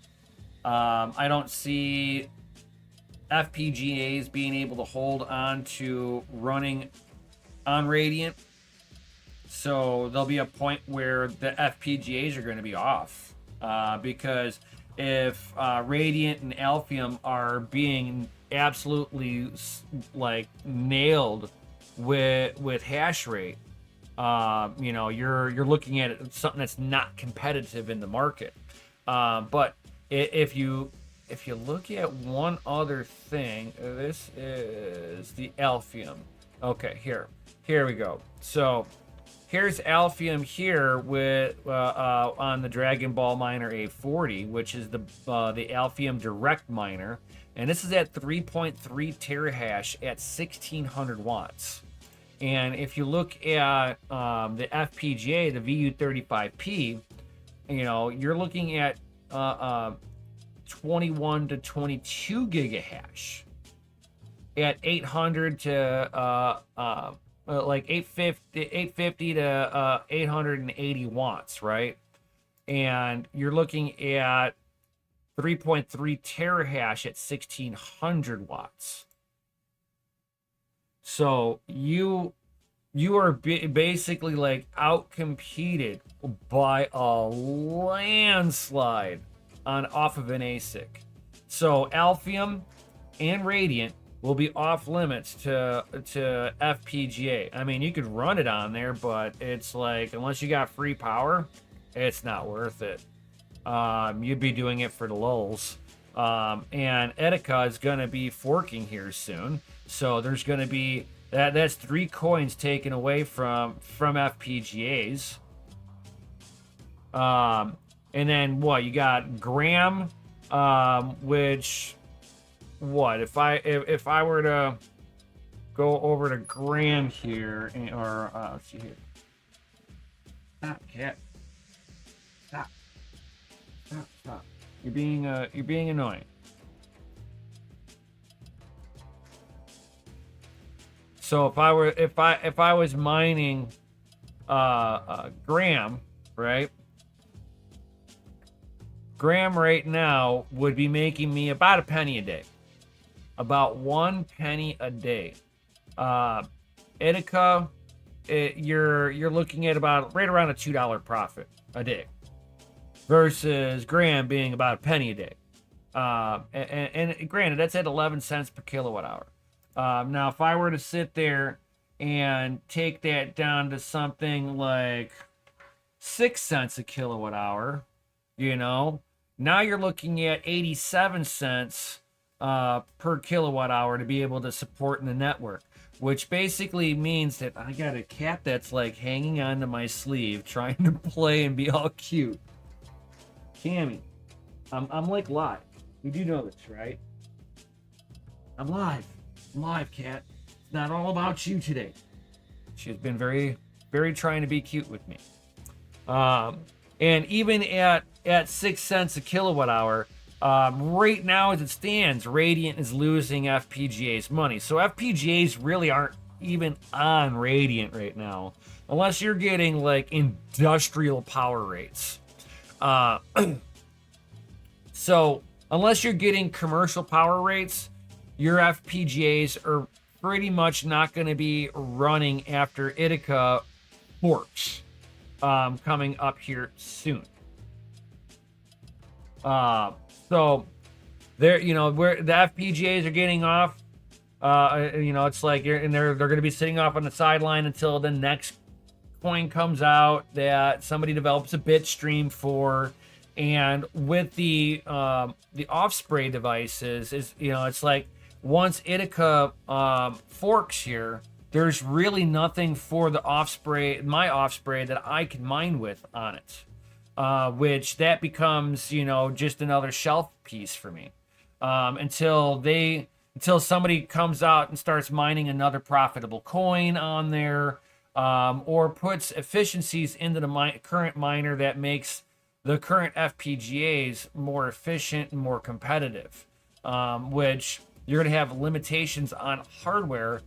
I don't see FPGAs being able to hold on to running on Radiant. So there'll be a point where the FPGAs are going to be off, because if Radiant and Alphium are being absolutely like nailed with hash rate, you know, you're looking at something that's not competitive in the market. But if you look at one other thing, this is the Alphium. Okay, here we go. So here's Alphium here with on the dragonball miner A40, which is the Alphium direct miner, and this is at 3.3 terahash at 1600 watts. And if you look at the FPGA, the VU35P, you know, you're looking at 21 to 22 gigahash at 800 to like 850 to 880 watts, right? And you're looking at 3.3 terahash at 1600 watts. So you are basically like out-competed by a landslide off of an ASIC. So Alphium and Radiant will be off limits to FPGA. I mean, you could run it on there, but it's like, unless you got free power, it's not worth it. You'd be doing it for the lulz. And Ithaca is going to be forking here soon. So there's going to be that's 3 coins taken away from FPGAs. And then what you got? Graham, which what if I were to go over to Graham here, or let's see here. Stop, cat. Stop. You're being annoying. So if I was mining Graham, right? Graham right now would be making me about a penny a day. About 1 penny a day. Ithaca, you're looking at about right around a $2 profit a day. versus Graham being about a penny a day. And granted, that's at 11 cents per kilowatt hour. Now, if I were to sit there and take that down to something like 6 cents a kilowatt hour, now you're looking at 87 cents per kilowatt hour to be able to support in the network, which basically means that I got a cat that's like hanging onto my sleeve trying to play and be all cute. Cammy, I'm like live. You do know this, right? I'm live, cat. It's not all about you today. She's been very, very trying to be cute with me. And even at 6 cents a kilowatt hour, right now as it stands, Radiant is losing FPGA's money. So FPGAs really aren't even on Radiant right now, unless you're getting like industrial power rates. So unless you're getting commercial power rates, your FPGAs are pretty much not going to be running after Ithaca forks coming up here soon. So there, where the FPGAs are getting off, it's like they're going to be sitting off on the sideline until the next coin comes out that somebody develops a bit stream for. And with the Offspray devices, it's like once Ithaca forks here, there's really nothing for the my Offspray that I can mine with on it, which that becomes just another shelf piece for me until somebody comes out and starts mining another profitable coin on there, or puts efficiencies into the current miner that makes the current FPGAs more efficient and more competitive, which you're going to have limitations on hardware,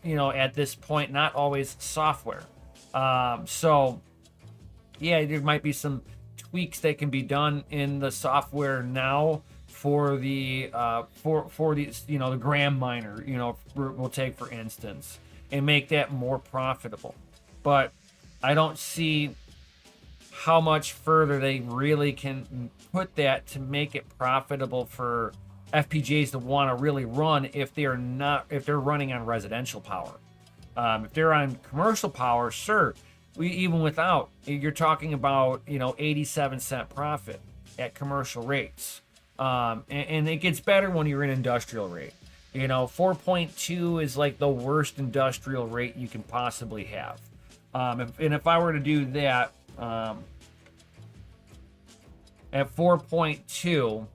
at this point, not always software. So yeah, there might be some tweaks that can be done in the software now for the the Graham miner, we'll take for instance, and make that more profitable. But I don't see how much further they really can put that to make it profitable for FPGAs to want to really run if they're running on residential power. If they're on commercial power, sure, even without, you're talking about 87 cent profit at commercial rates, and it gets better when you're in industrial rate. 4.2 is like the worst industrial rate you can possibly have. If I were to do that at 4.2,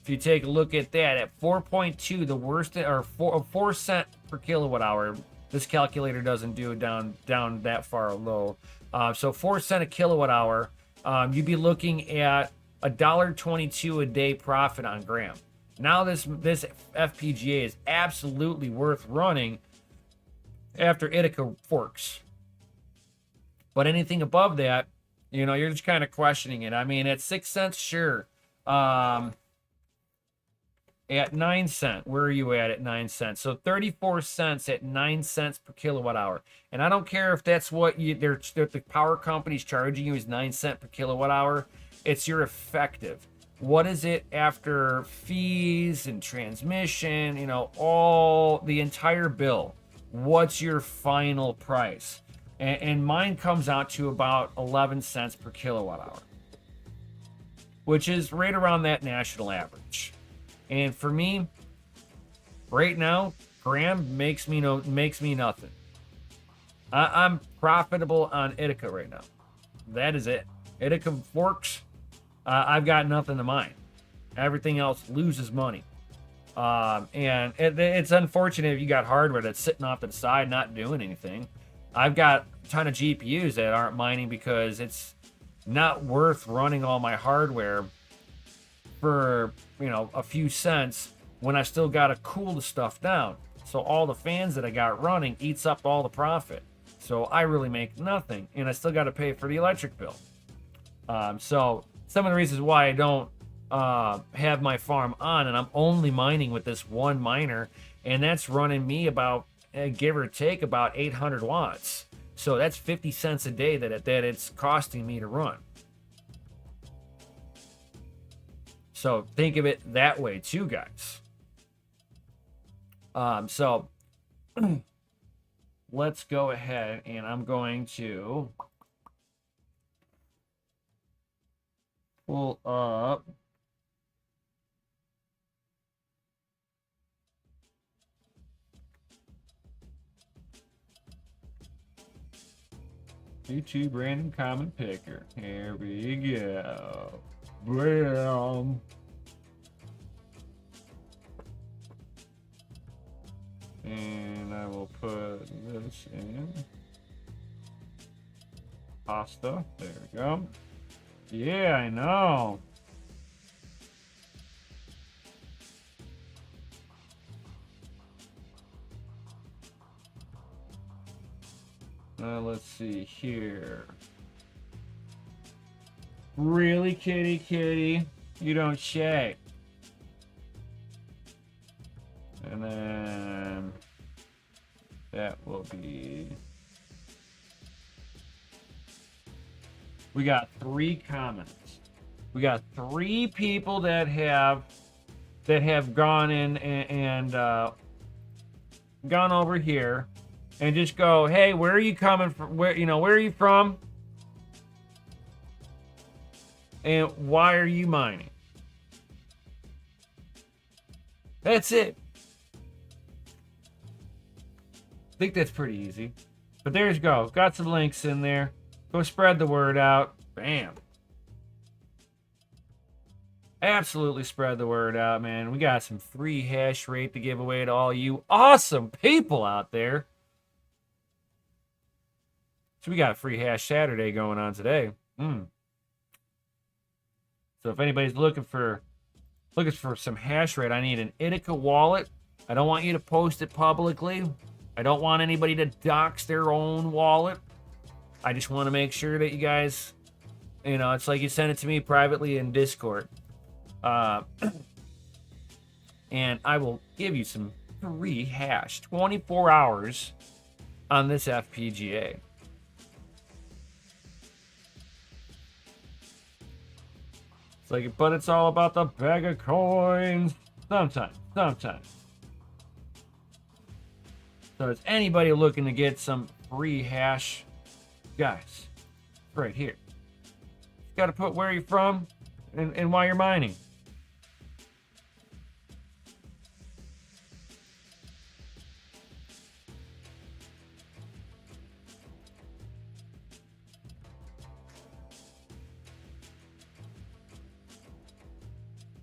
if you take a look at that, at 4.2, the worst, or 4 cent per kilowatt hour, this calculator doesn't do it down that far low. So 4 cent a kilowatt hour, you'd be looking at $1.22 a day profit on Graham. Now this FPGA is absolutely worth running after Ithaca forks. But anything above that, you're just kind of questioning it. I mean, at 6 cents, sure. At 9 cents, where are you at 9 cents? So 34 cents at 9 cents per kilowatt hour. And I don't care if that's what the power company's charging you is 9 cents per kilowatt hour. It's your effective. What is it after fees and transmission, all the entire bill? What's your final price? And mine comes out to about 11 cents per kilowatt hour, which is right around that national average. And for me, right now, Graham makes me nothing. I'm profitable on Ithaca right now. That is it. Ithaca forks, I've got nothing to mine. Everything else loses money. And it's unfortunate if you got hardware that's sitting off to the side, not doing anything. I've got a ton of GPUs that aren't mining because it's not worth running all my hardware for a few cents when I still got to cool the stuff down. So all the fans that I got running eats up all the profit. So I really make nothing, and I still got to pay for the electric bill. So some of the reasons why I don't have my farm on, and I'm only mining with this one miner, and that's running me about, give or take, about 800 watts. So that's 50 cents a day that it's costing me to run. So think of it that way too, guys. So let's go ahead and I'm going to pull up YouTube random common picker. Here we go. Bam. And I will put this in. Pasta. There we go. Yeah, I know. Let's see here. Really, kitty, kitty? You don't shake. And then that will be. We got 3 comments. We got 3 people that have gone in and gone over here and just go, hey, where are you coming from? Where are you from? And why are you mining? That's it. I think that's pretty easy. But there you go. Got some links in there. Go spread the word out. Bam. Absolutely spread the word out, man. We got some free hash rate to give away to all you awesome people out there. So we got a free hash Saturday going on today. So if anybody's looking for some hash rate, I need an Itica wallet. I don't want you to post it publicly. I don't want anybody to dox their own wallet. I just want to make sure that you guys, it's like you send it to me privately in Discord. And I will give you some free hash. 24 hours on this FPGA. It's like, but it's all about the bag of coins. Sometimes. So is anybody looking to get some free hash? Guys, right here. You got to put where you're from and why you're mining.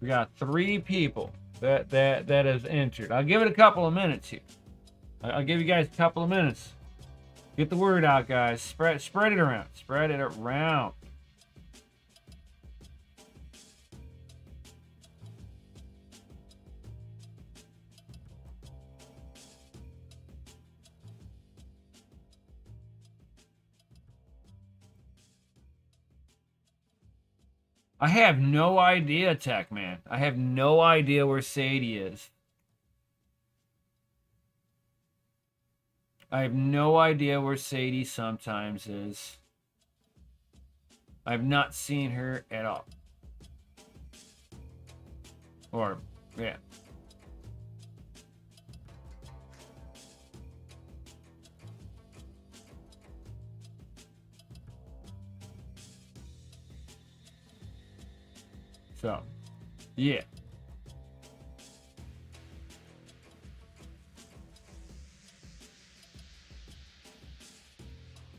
We got 3 people that has entered. I'll give it a couple of minutes here. I'll give you guys a couple of minutes. Get the word out, guys. Spread it around. Spread it around. I have no idea, Tech Man. I have no idea where Sadie is. I have no idea where Sadie sometimes is. I've not seen her at all. Or, yeah. So, yeah.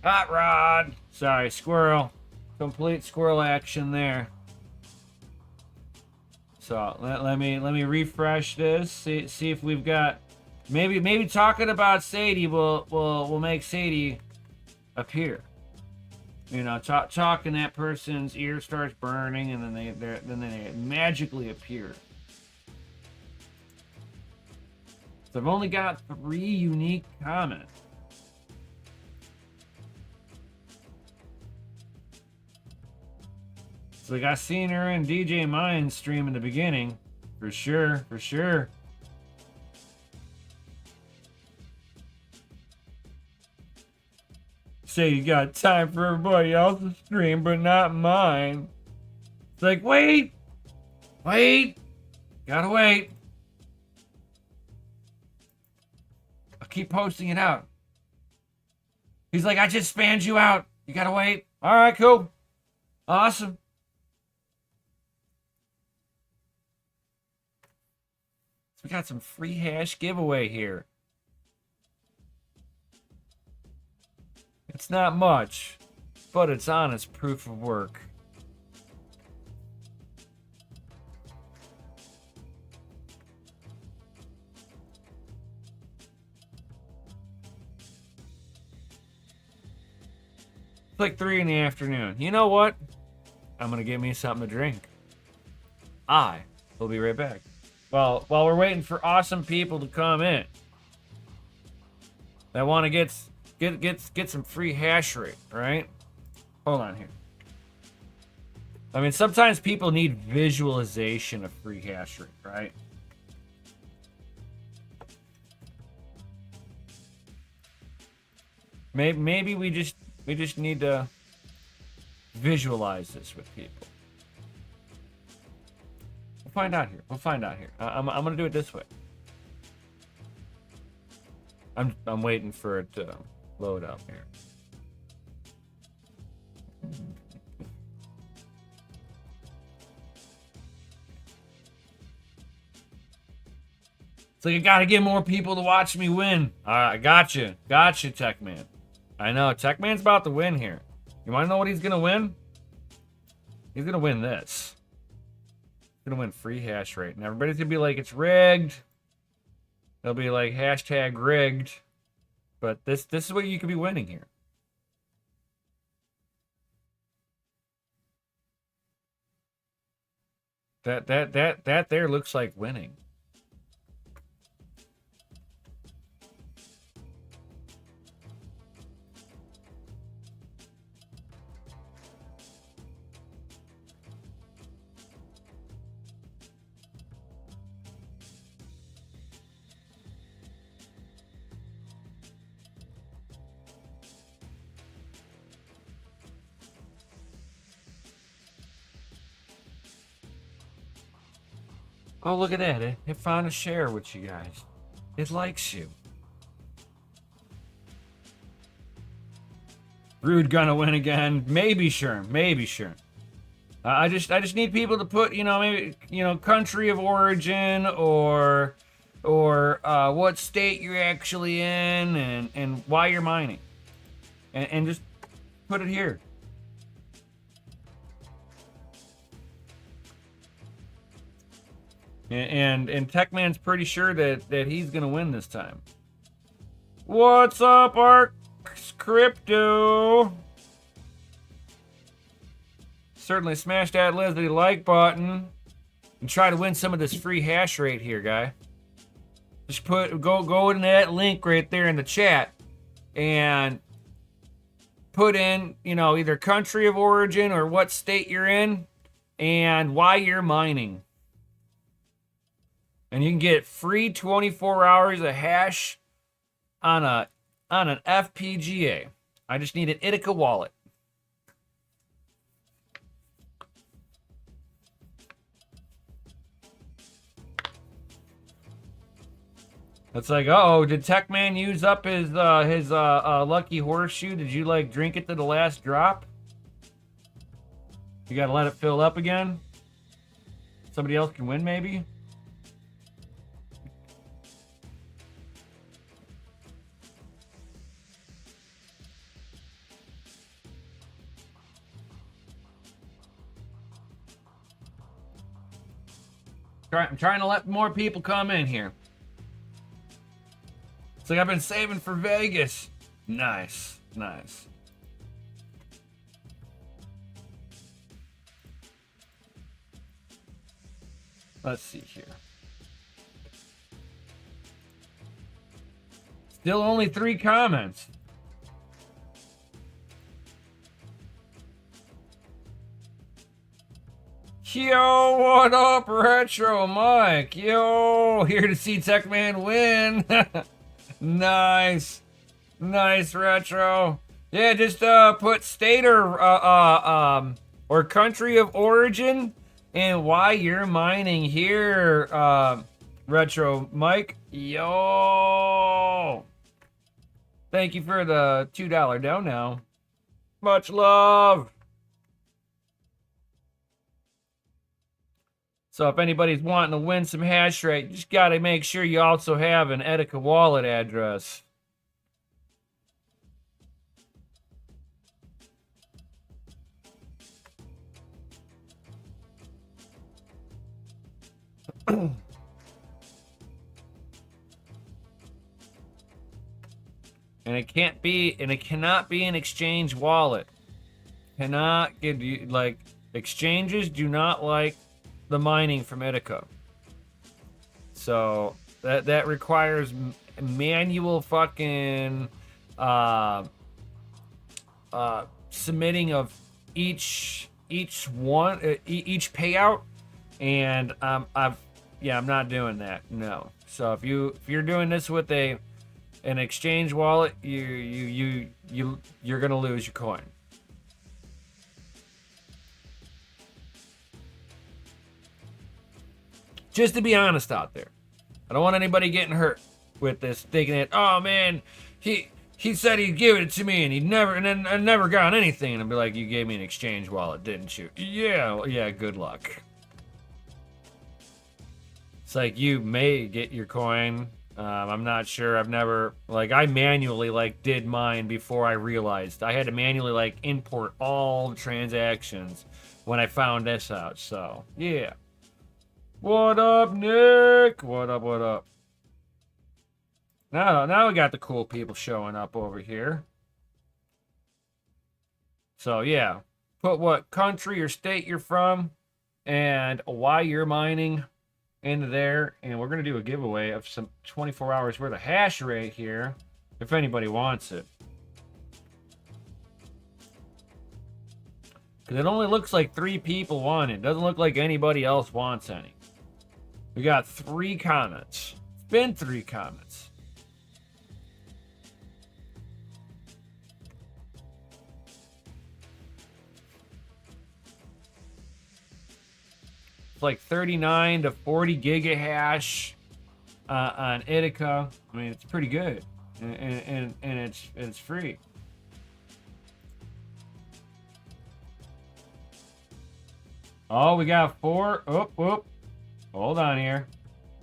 Hot rod. Sorry, squirrel. Complete squirrel action there. So let me refresh this. See if we've got maybe talking about Sadie will make Sadie appear. Talking that person's ear starts burning and then they magically appear. So I've only got 3 unique comments. It's like I seen her in DJ Mine's stream in the beginning. For sure. Say you got time for everybody else's stream, but not mine. It's like, wait. Wait. Gotta wait. I'll keep posting it out. He's like, I just spammed you out. You gotta wait. All right, cool. Awesome. So we got some free hash giveaway here. It's not much, but it's honest proof of work. It's like 3 in the afternoon. You know what? I'm gonna get me something to drink. I will be right back. Well, while we're waiting for awesome people to come in that want to get some free hash rate, right? Hold on here. I mean, sometimes people need visualization of free hash rate, right? Maybe we just need to visualize this with people. We'll find out here. I'm gonna do it this way. I'm waiting for it to load up here. So you gotta get more people to watch me win. Alright, gotcha, Tech Man. I know, Tech Man's about to win here. You wanna know what he's gonna win? He's gonna win this. He's gonna win free hash rate. And everybody's gonna be like, it's rigged. They'll be like, hashtag rigged. But this is what you could be winning here. That there looks like winning. Oh, look at that. It found a share with you guys. It likes you. Rude gonna win again. Maybe sure. I just need people to put, maybe, country of origin or what state you're actually in and why you're mining. And just put it here. And Techman's pretty sure that he's gonna win this time. What's up, Arx Crypto? Certainly smash that Leslie like button and try to win some of this free hash rate here, guy. Just go in that link right there in the chat and put in, either country of origin or what state you're in and why you're mining. And you can get free 24 hours of hash on an FPGA. I just need an Ithaca wallet. It's like, uh-oh, did Techman use up his lucky horseshoe? Did you drink it to the last drop? You gotta let it fill up again? Somebody else can win, maybe? I'm trying to let more people come in here. It's like I've been saving for Vegas. Nice. Let's see here. Still only 3 comments. Yo, what up, Retro Mike? Yo, here to see Techman win. Nice, Retro. Yeah, just put state or country of origin And why you're mining here, Retro Mike, yo, thank you for the $2 down now. Much love. So if anybody's wanting to win some hash rate, you just got to make sure you also have an Etika wallet address. And it can't be, and it cannot be an exchange wallet. Cannot give you, like, exchanges do not like the mining from Etika. So that requires manual fucking submitting of each payout, and I'm not doing that. No. So if you're doing this with an exchange wallet, you're gonna lose your coin. Just to be honest out there, I don't want anybody getting hurt with this, thinking that, oh man, he said he'd give it to me and I never got anything, and I'd be like, you gave me an exchange wallet, didn't you? Yeah, good luck. It's like, you may get your coin. I'm not sure. I've never, like, I manually, like, did mine before I realized. I had to manually, like, import all the transactions when I found this out. So, yeah. What up, Nick? What up? Now we got the cool people showing up over here. So, yeah. Put what country or state you're from and why you're mining into there, and we're going to do a giveaway of some 24 hours worth of hash rate here, if anybody wants it. Because it only looks like 3 people want it. Doesn't look like anybody else wants any. We got 3 comments. It's been 3 comments. It's like 39 to 40 gigahash on Etika. I mean, it's pretty good, and it's free. Oh, we got 4. Oop. Hold on here.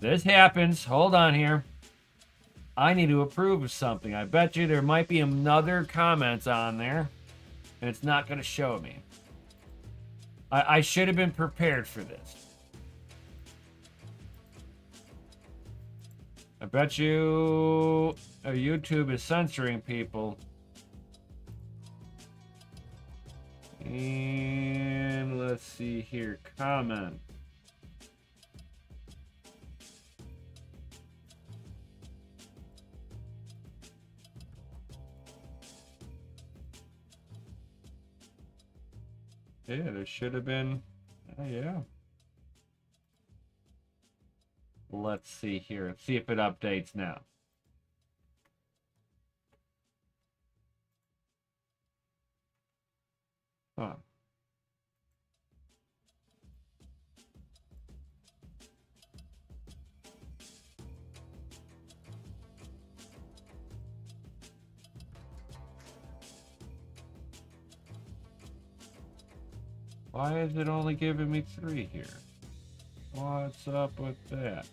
This happens. Hold on here. I need to approve of something. I bet you there might be another comment on there, and it's not going to show me. I should have been prepared for this. I bet you YouTube is censoring people. And let's see here. Comment. Yeah, there should have been. Yeah. Let's see here. Let's see if it updates now. Huh. Why is it only giving me 3 here? What's up with that?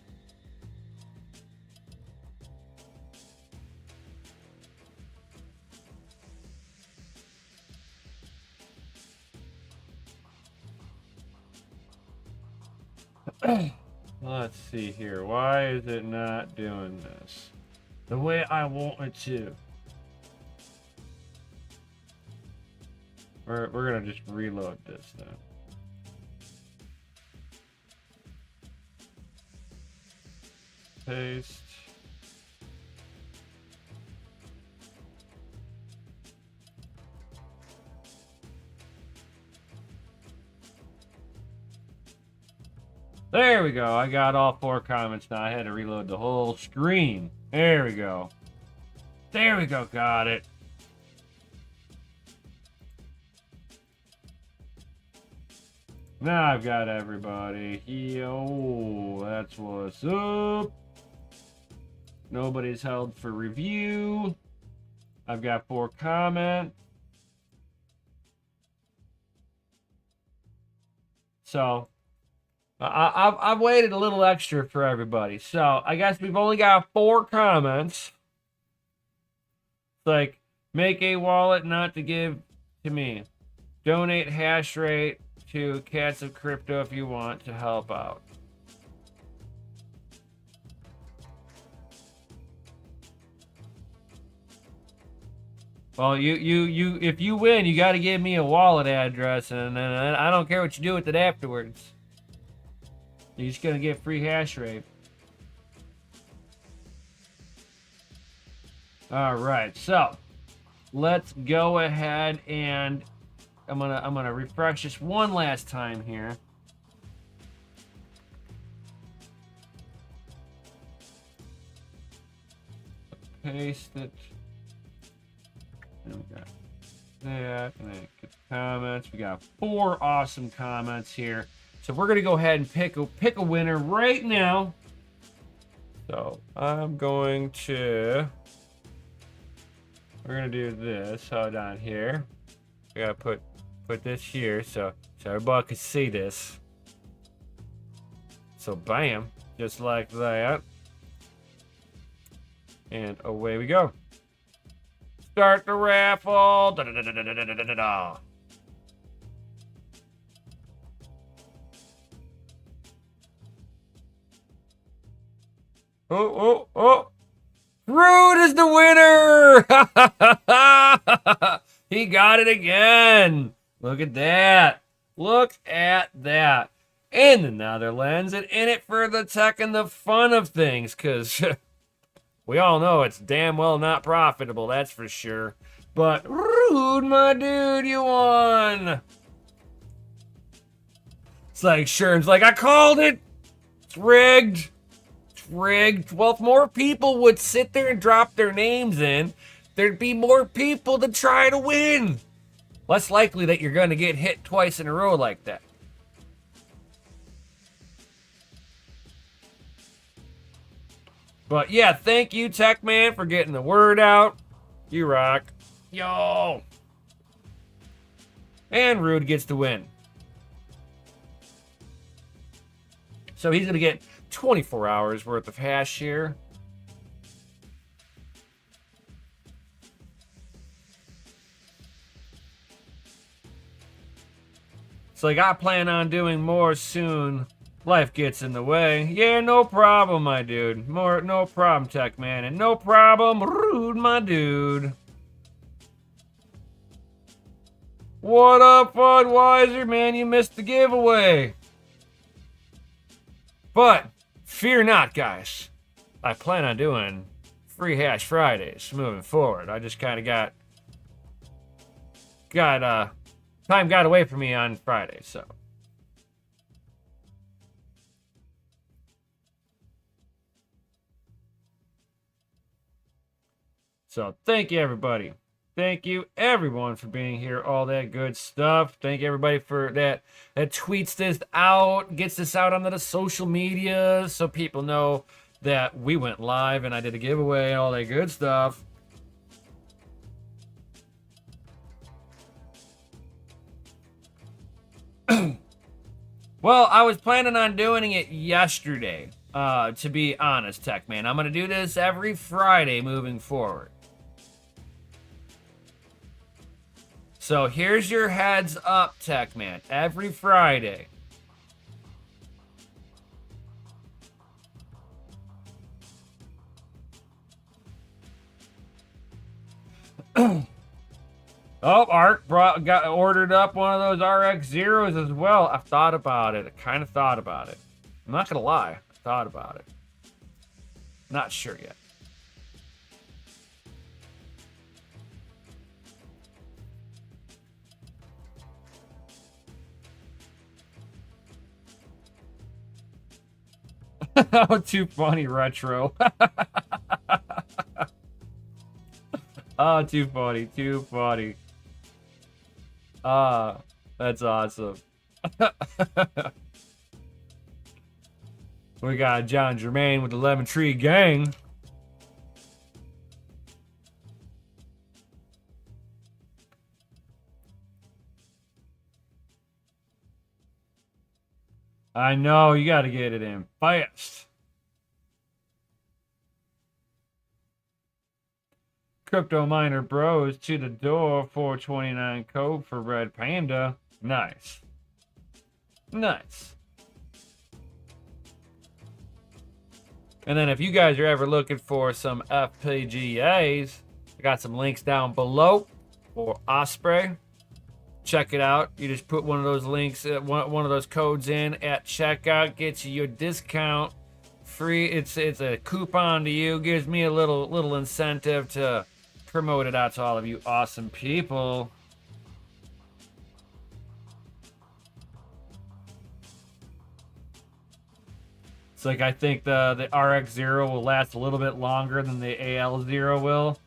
Let's see here. Why is it not doing this the way I want it to? We're gonna just reload this then. Paste. There we go. I got all 4 comments now. I had to reload the whole screen. There we go. There we go. Got it. Now I've got everybody. Yo, that's what's up. Nobody's held for review. I've got 4 comments. So I've waited a little extra for everybody. So I guess we've only got 4 comments. It's like, make a wallet not to give to me. Donate hash rate to Cats of Crypto if you want to help out. Well, if you win, you got to give me a wallet address, and I don't care what you do with it afterwards. You're just gonna get free hash rate. All right, so let's go ahead and I'm gonna refresh this one last time here. Paste it. And we got that, and then get the comments. We got 4 awesome comments here. So we're gonna go ahead and pick a winner right now. So I'm going to. We're gonna do this. Hold on here. I gotta put this here so everybody can see this. So bam, just like that. And away we go. Start the raffle. Da, da, da, da, da, da, da, da, da. Oh. Rude is the winner! He got it again. Look at that. Look at that. In the Netherlands and in it for the tech and the fun of things, because we all know it's damn well not profitable, that's for sure. But Rude, my dude, you won. It's like Sherm's like, I called it. It's rigged. Rigged. Well, if more people would sit there and drop their names in, there'd be more people to try to win. Less likely that you're going to get hit twice in a row like that. But yeah, thank you, Tech Man, for getting the word out. You rock. Yo. And Rude gets the win. So he's going to get 24 hours worth of hash here. So like, I plan on doing more soon. Life gets in the way. Yeah, no problem, my dude. No problem, Tech Man. And no problem, Rude, my dude. What up, Budweiser, man? You missed the giveaway. But fear not, guys. I plan on doing free hash Fridays moving forward. I just kind of time got away from me on Friday, so. So thank you, everybody. Thank you, everyone, for being here. All that good stuff. Thank you, everybody, for that tweets this out, gets this out on the social media so people know that we went live and I did a giveaway, all that good stuff. Well, I was planning on doing it yesterday, to be honest, Tech Man. I'm going to do this every Friday moving forward. So here's your heads up, Tech Man. Every Friday. Oh, Ark got ordered up one of those RX Zeros as well. I've thought about it. I kind of thought about it. I'm not going to lie. I thought about it. Not sure yet. Oh, too funny, Retro. Oh, too funny, too funny. That's awesome. We got John Germain with the Lemon Tree Gang. I know, you got to get it in fast. Crypto Miner Bros to the door, 429 code for Red Panda. Nice. Nice. And then if you guys are ever looking for some FPGAs, I got some links down below for Osprey. Check it out. You just put one of those links, one of those codes in at checkout, gets you your discount free. It's a coupon to you. Gives me a little incentive to promote it out to all of you awesome people. It's like I think the RX-0 will last a little bit longer than the AL-0 will.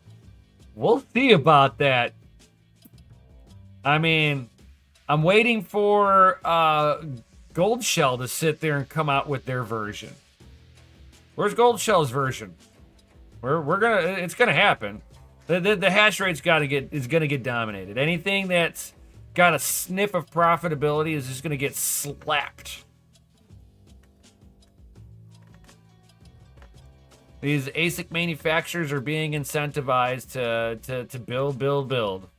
We'll see about that. I mean, I'm waiting for Gold Shell to sit there and come out with their version. Where's Gold Shell's version? It's gonna happen. The hash rate's gonna get dominated. Anything that's got a sniff of profitability is just gonna get slapped. These ASIC manufacturers are being incentivized to build.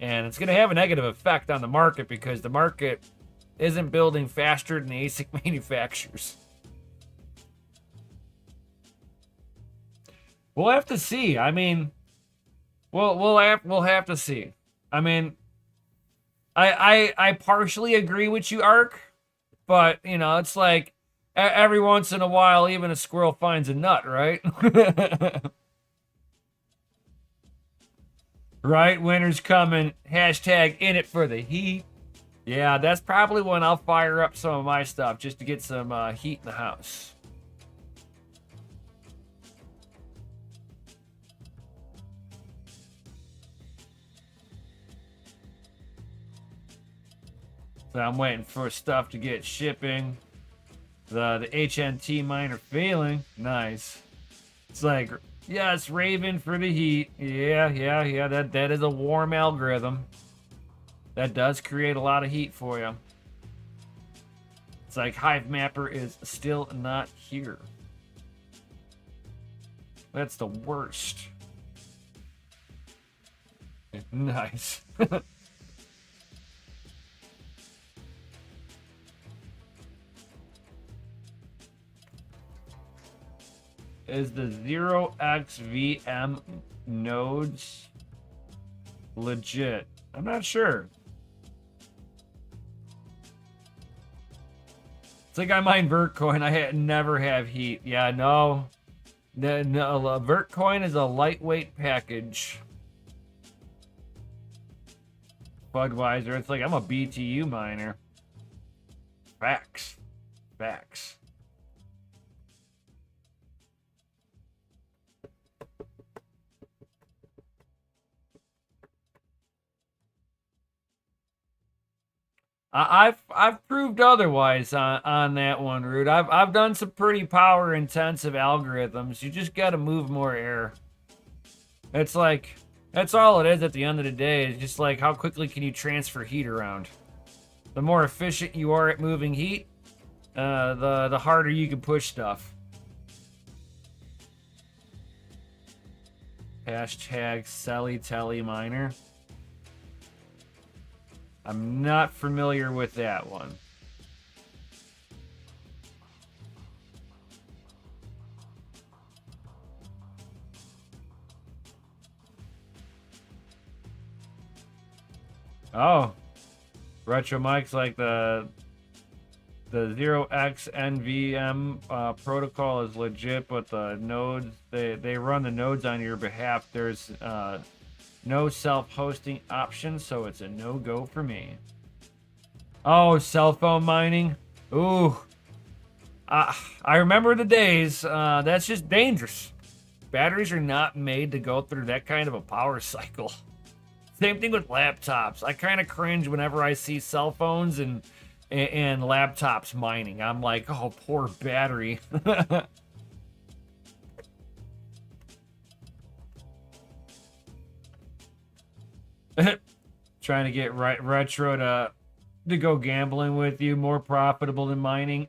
And it's going to have a negative effect on the market because the market isn't building faster than the ASIC manufacturers. We'll have to see. I mean, we'll have to see. I mean, I partially agree with you, Ark, but you know, it's like every once in a while, even a squirrel finds a nut, right? Right, winter's coming. Hashtag in it for the heat. Yeah, that's probably when I'll fire up some of my stuff just to get some heat in the house. So I'm waiting for stuff to get shipping. The HNT miner feeling nice. It's like, yes, Raven for the heat. Yeah. That is a warm algorithm. That does create a lot of heat for you. It's like Hive Mapper is still not here. That's the worst. Nice. Is the 0xVM nodes legit? I'm not sure. It's like I mine Vertcoin. I never have heat. Yeah, no. Vertcoin is a lightweight package. Budweiser. It's like I'm a BTU miner. Facts. I've proved otherwise on that one, Root. I've done some pretty power intensive algorithms. You just got to move more air. It's like that's all it is at the end of the day. It's just like how quickly can you transfer heat around. The more efficient you are at moving heat, the harder you can push stuff. Hashtag Selly Miner. I'm not familiar with that one. Oh, Retro Mike's like the 0xNVM protocol is legit, but the nodes they run the nodes on your behalf. There's no self-hosting option, so it's a no-go for me. Oh, cell phone mining. Ooh. I remember the days. That's just dangerous. Batteries are not made to go through that kind of a power cycle. Same thing with laptops. I kind of cringe whenever I see cell phones and and laptops mining. I'm like, oh, poor battery. Trying to get retro to go gambling with you, more profitable than mining.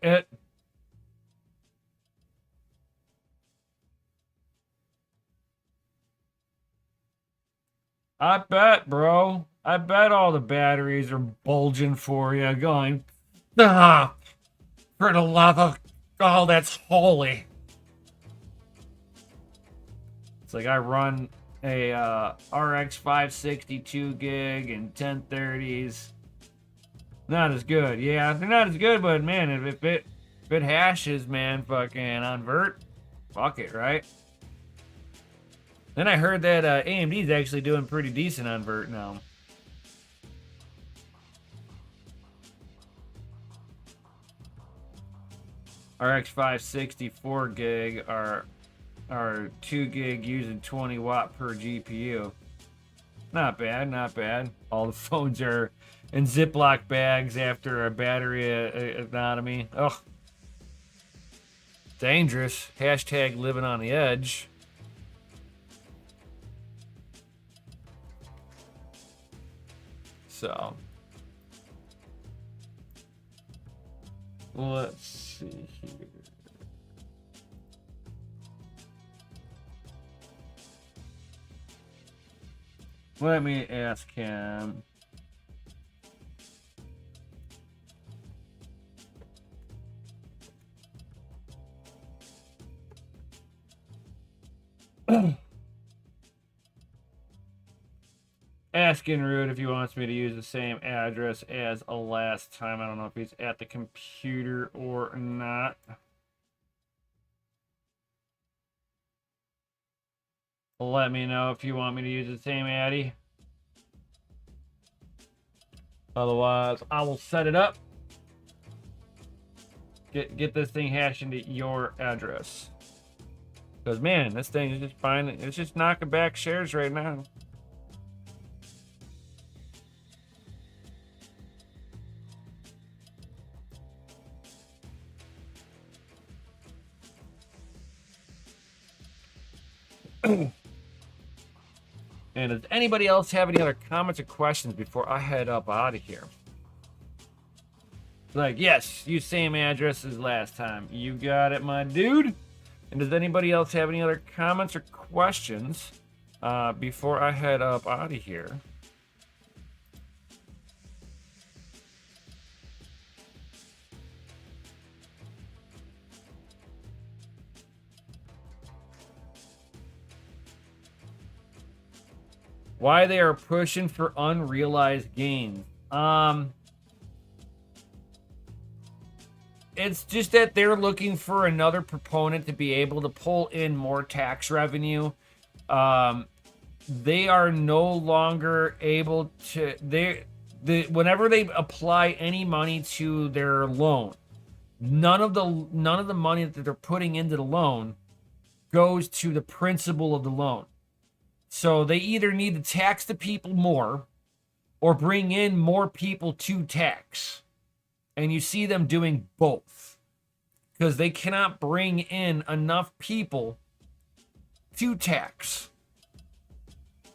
I bet, bro. I bet all the batteries are bulging for you, going, ah, for the love of, oh, that's holy. It's like I run a RX 562 gig and 1030s. Not as good. Yeah, they're not as good, but man, if it hashes, man, fucking on vert, fuck it, right? Then I heard that AMD's actually doing pretty decent on vert now. RX 560 4 gig are 2 gig using 20 watt per GPU. Not bad, not bad. All the phones are in Ziploc bags after a battery economy. Ugh. Dangerous. Hashtag living on the edge. So, let's see here. Let me ask him. Asking Rude if he wants me to use the same address as last time. I don't know if he's at the computer or not. Let me know if you want me to use the same addy. Otherwise, I will set it up. Get this thing hashed into your address. Because, man, this thing is just fine. It's just knocking back shares right now. And does anybody else have any other comments or questions before I head up out of here? Like, yes, use same address as last time. You got it, my dude. And does anybody else have any other comments or questions before I head up out of here? Why they are pushing for unrealized gains. It's just that they're looking for another proponent to be able to pull in more tax revenue. They are no longer able to. Whenever they apply any money to their loan, none of the money that they're putting into the loan goes to the principal of the loan. So they either need to tax the people more or bring in more people to tax. And you see them doing both because they cannot bring in enough people to tax.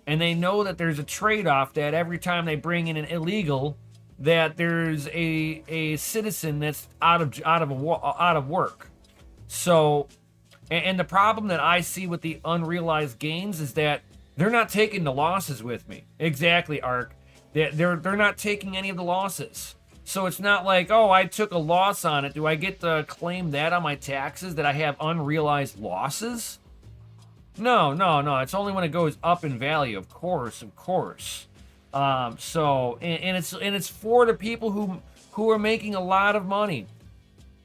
And they know that there's a trade-off that every time they bring in an illegal, that there's a citizen that's out of work. So, and the problem that I see with the unrealized gains is that they're not taking the losses with me. Exactly, Ark. They're not taking any of the losses. So it's not like, oh, I took a loss on it. Do I get to claim that on my taxes that I have unrealized losses? No. It's only when it goes up in value, of course. So it's for the people who are making a lot of money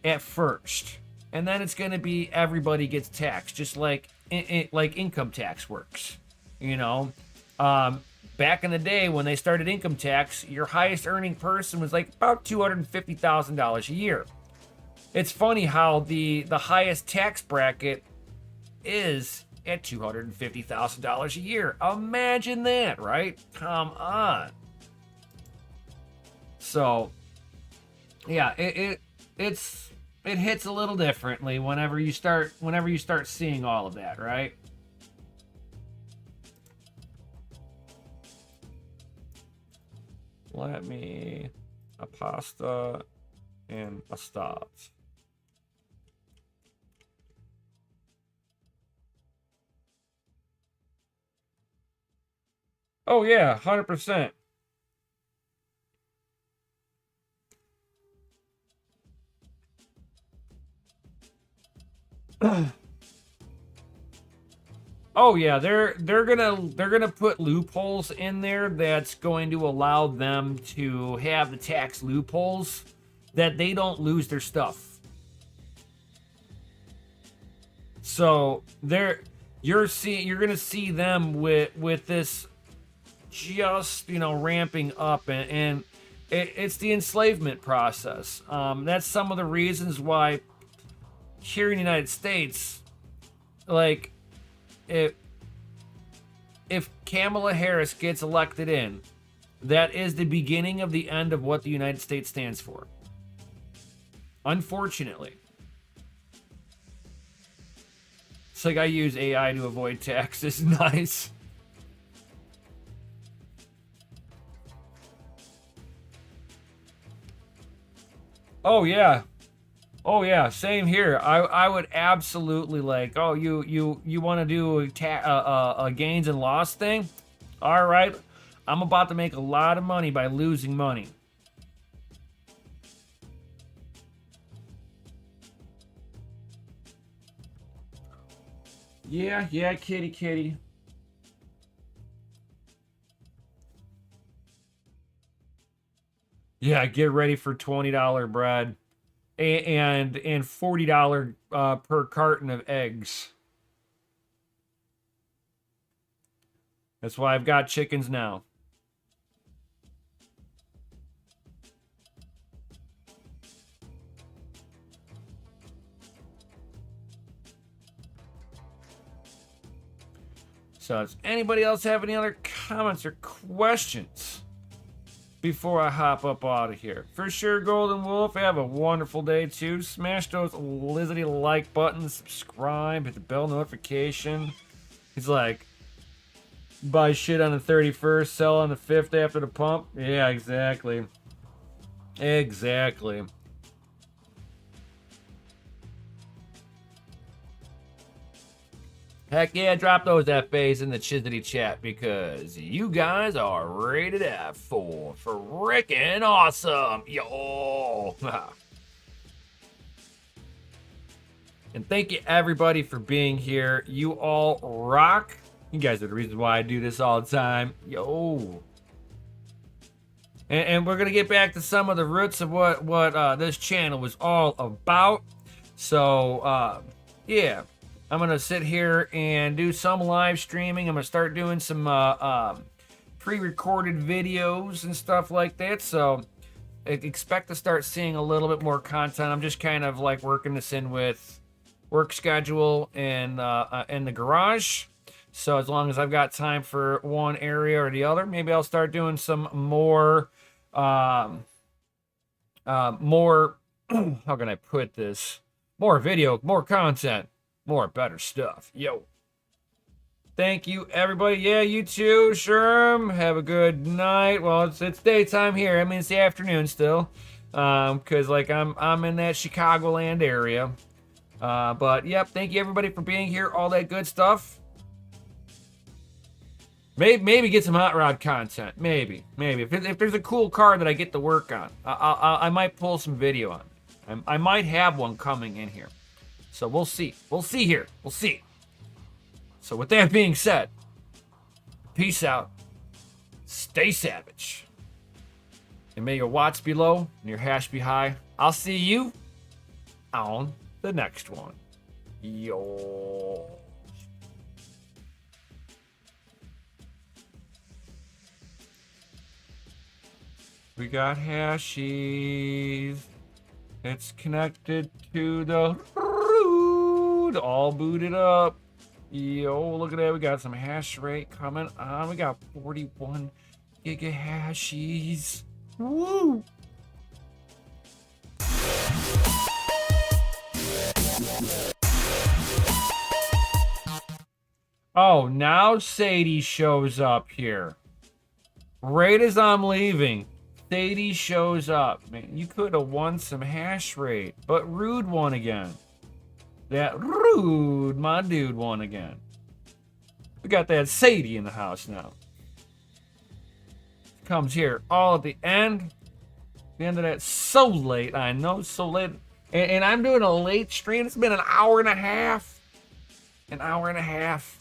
at first, and then it's going to be everybody gets taxed, just like income tax works. You know, back in the day when they started income tax, your highest earning person was like about $250,000 a year. It's funny how the highest tax bracket is at $250,000 a year. Imagine that, right? Come on. So, yeah, it hits a little differently whenever you start seeing all of that, right? Let me a pasta and a start. Oh yeah, 100%. Oh yeah, they're gonna put loopholes in there that's going to allow them to have the tax loopholes that they don't lose their stuff. So you're gonna see them with this just ramping up, and it's the enslavement process. That's some of the reasons why here in the United States, like if Kamala Harris gets elected in, that is the beginning of the end of what the United States stands for. Unfortunately. It's like I use AI to avoid taxes. Nice. Oh yeah. Oh yeah, same here. I would absolutely like. Oh, you want to do a gains and loss thing? All right, I'm about to make a lot of money by losing money. Yeah, kitty. Yeah, get ready for $20 bread and $40 per carton of eggs. That's why I've got chickens now. So does anybody else have any other comments or questions before I hop up out of here? For sure, Golden Wolf, have a wonderful day too. Smash those lizardy like buttons, subscribe, hit the bell notification. He's like, buy shit on the 31st, sell on the 5th after the pump. Yeah, exactly. Exactly. Heck yeah, drop those FAs in the Chizzity chat because you guys are rated F for frickin' awesome. Yo. And thank you everybody for being here. You all rock. You guys are the reason why I do this all the time. Yo. And we're gonna get back to some of the roots of what this channel was all about. So yeah, I'm gonna sit here and do some live streaming. I'm gonna start doing some pre-recorded videos and stuff like that. So expect to start seeing a little bit more content. I'm just kind of like working this in with work schedule and in the garage. So as long as I've got time for one area or the other, maybe I'll start doing some more more how can I put this? More video, more content, more better stuff. Yo. Thank you, everybody. Yeah, you too, Sherm. Have a good night. Well, it's daytime here. I mean, it's the afternoon still, because like I'm in that Chicagoland area. But yep, thank you everybody for being here. All that good stuff. Maybe get some hot rod content. Maybe. If there's a cool car that I get to work on, I might pull some video on. I might have one coming in here. So we'll see. We'll see here. We'll see. So with that being said, peace out. Stay savage. And may your watts be low and your hash be high. I'll see you on the next one. Yo. We got hashies. It's connected to the root. All booted up. Yo, look at that. We got some hash rate coming on. We got 41 giga hashies. Woo! Oh, now Sadie shows up here. Right as I'm leaving, Sadie shows up. Man, you could have won some hash rate, but Rude won again. That Rude, my dude, won again. We got that Sadie in the house now. Comes here all at the end. The end of that, so late. I know, so late. And I'm doing a late stream. It's been an hour and a half. An hour and a half.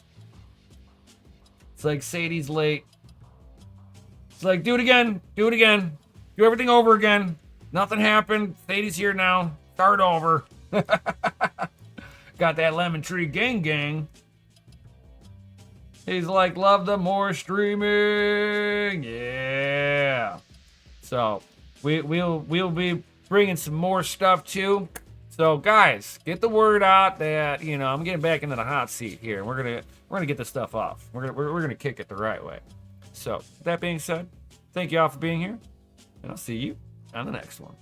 It's like Sadie's late. It's like, do it again. Do it again. Do everything over again. Nothing happened. Sadie's here now. Start over. Got that lemon tree gang. He's like, love the more streaming. Yeah. So we'll be bringing some more stuff too. So guys, get the word out that, you know, I'm getting back into the hot seat here. We're gonna get this stuff off. We're gonna kick it the right way. So with that being said, thank you all for being here, and I'll see you on the next one.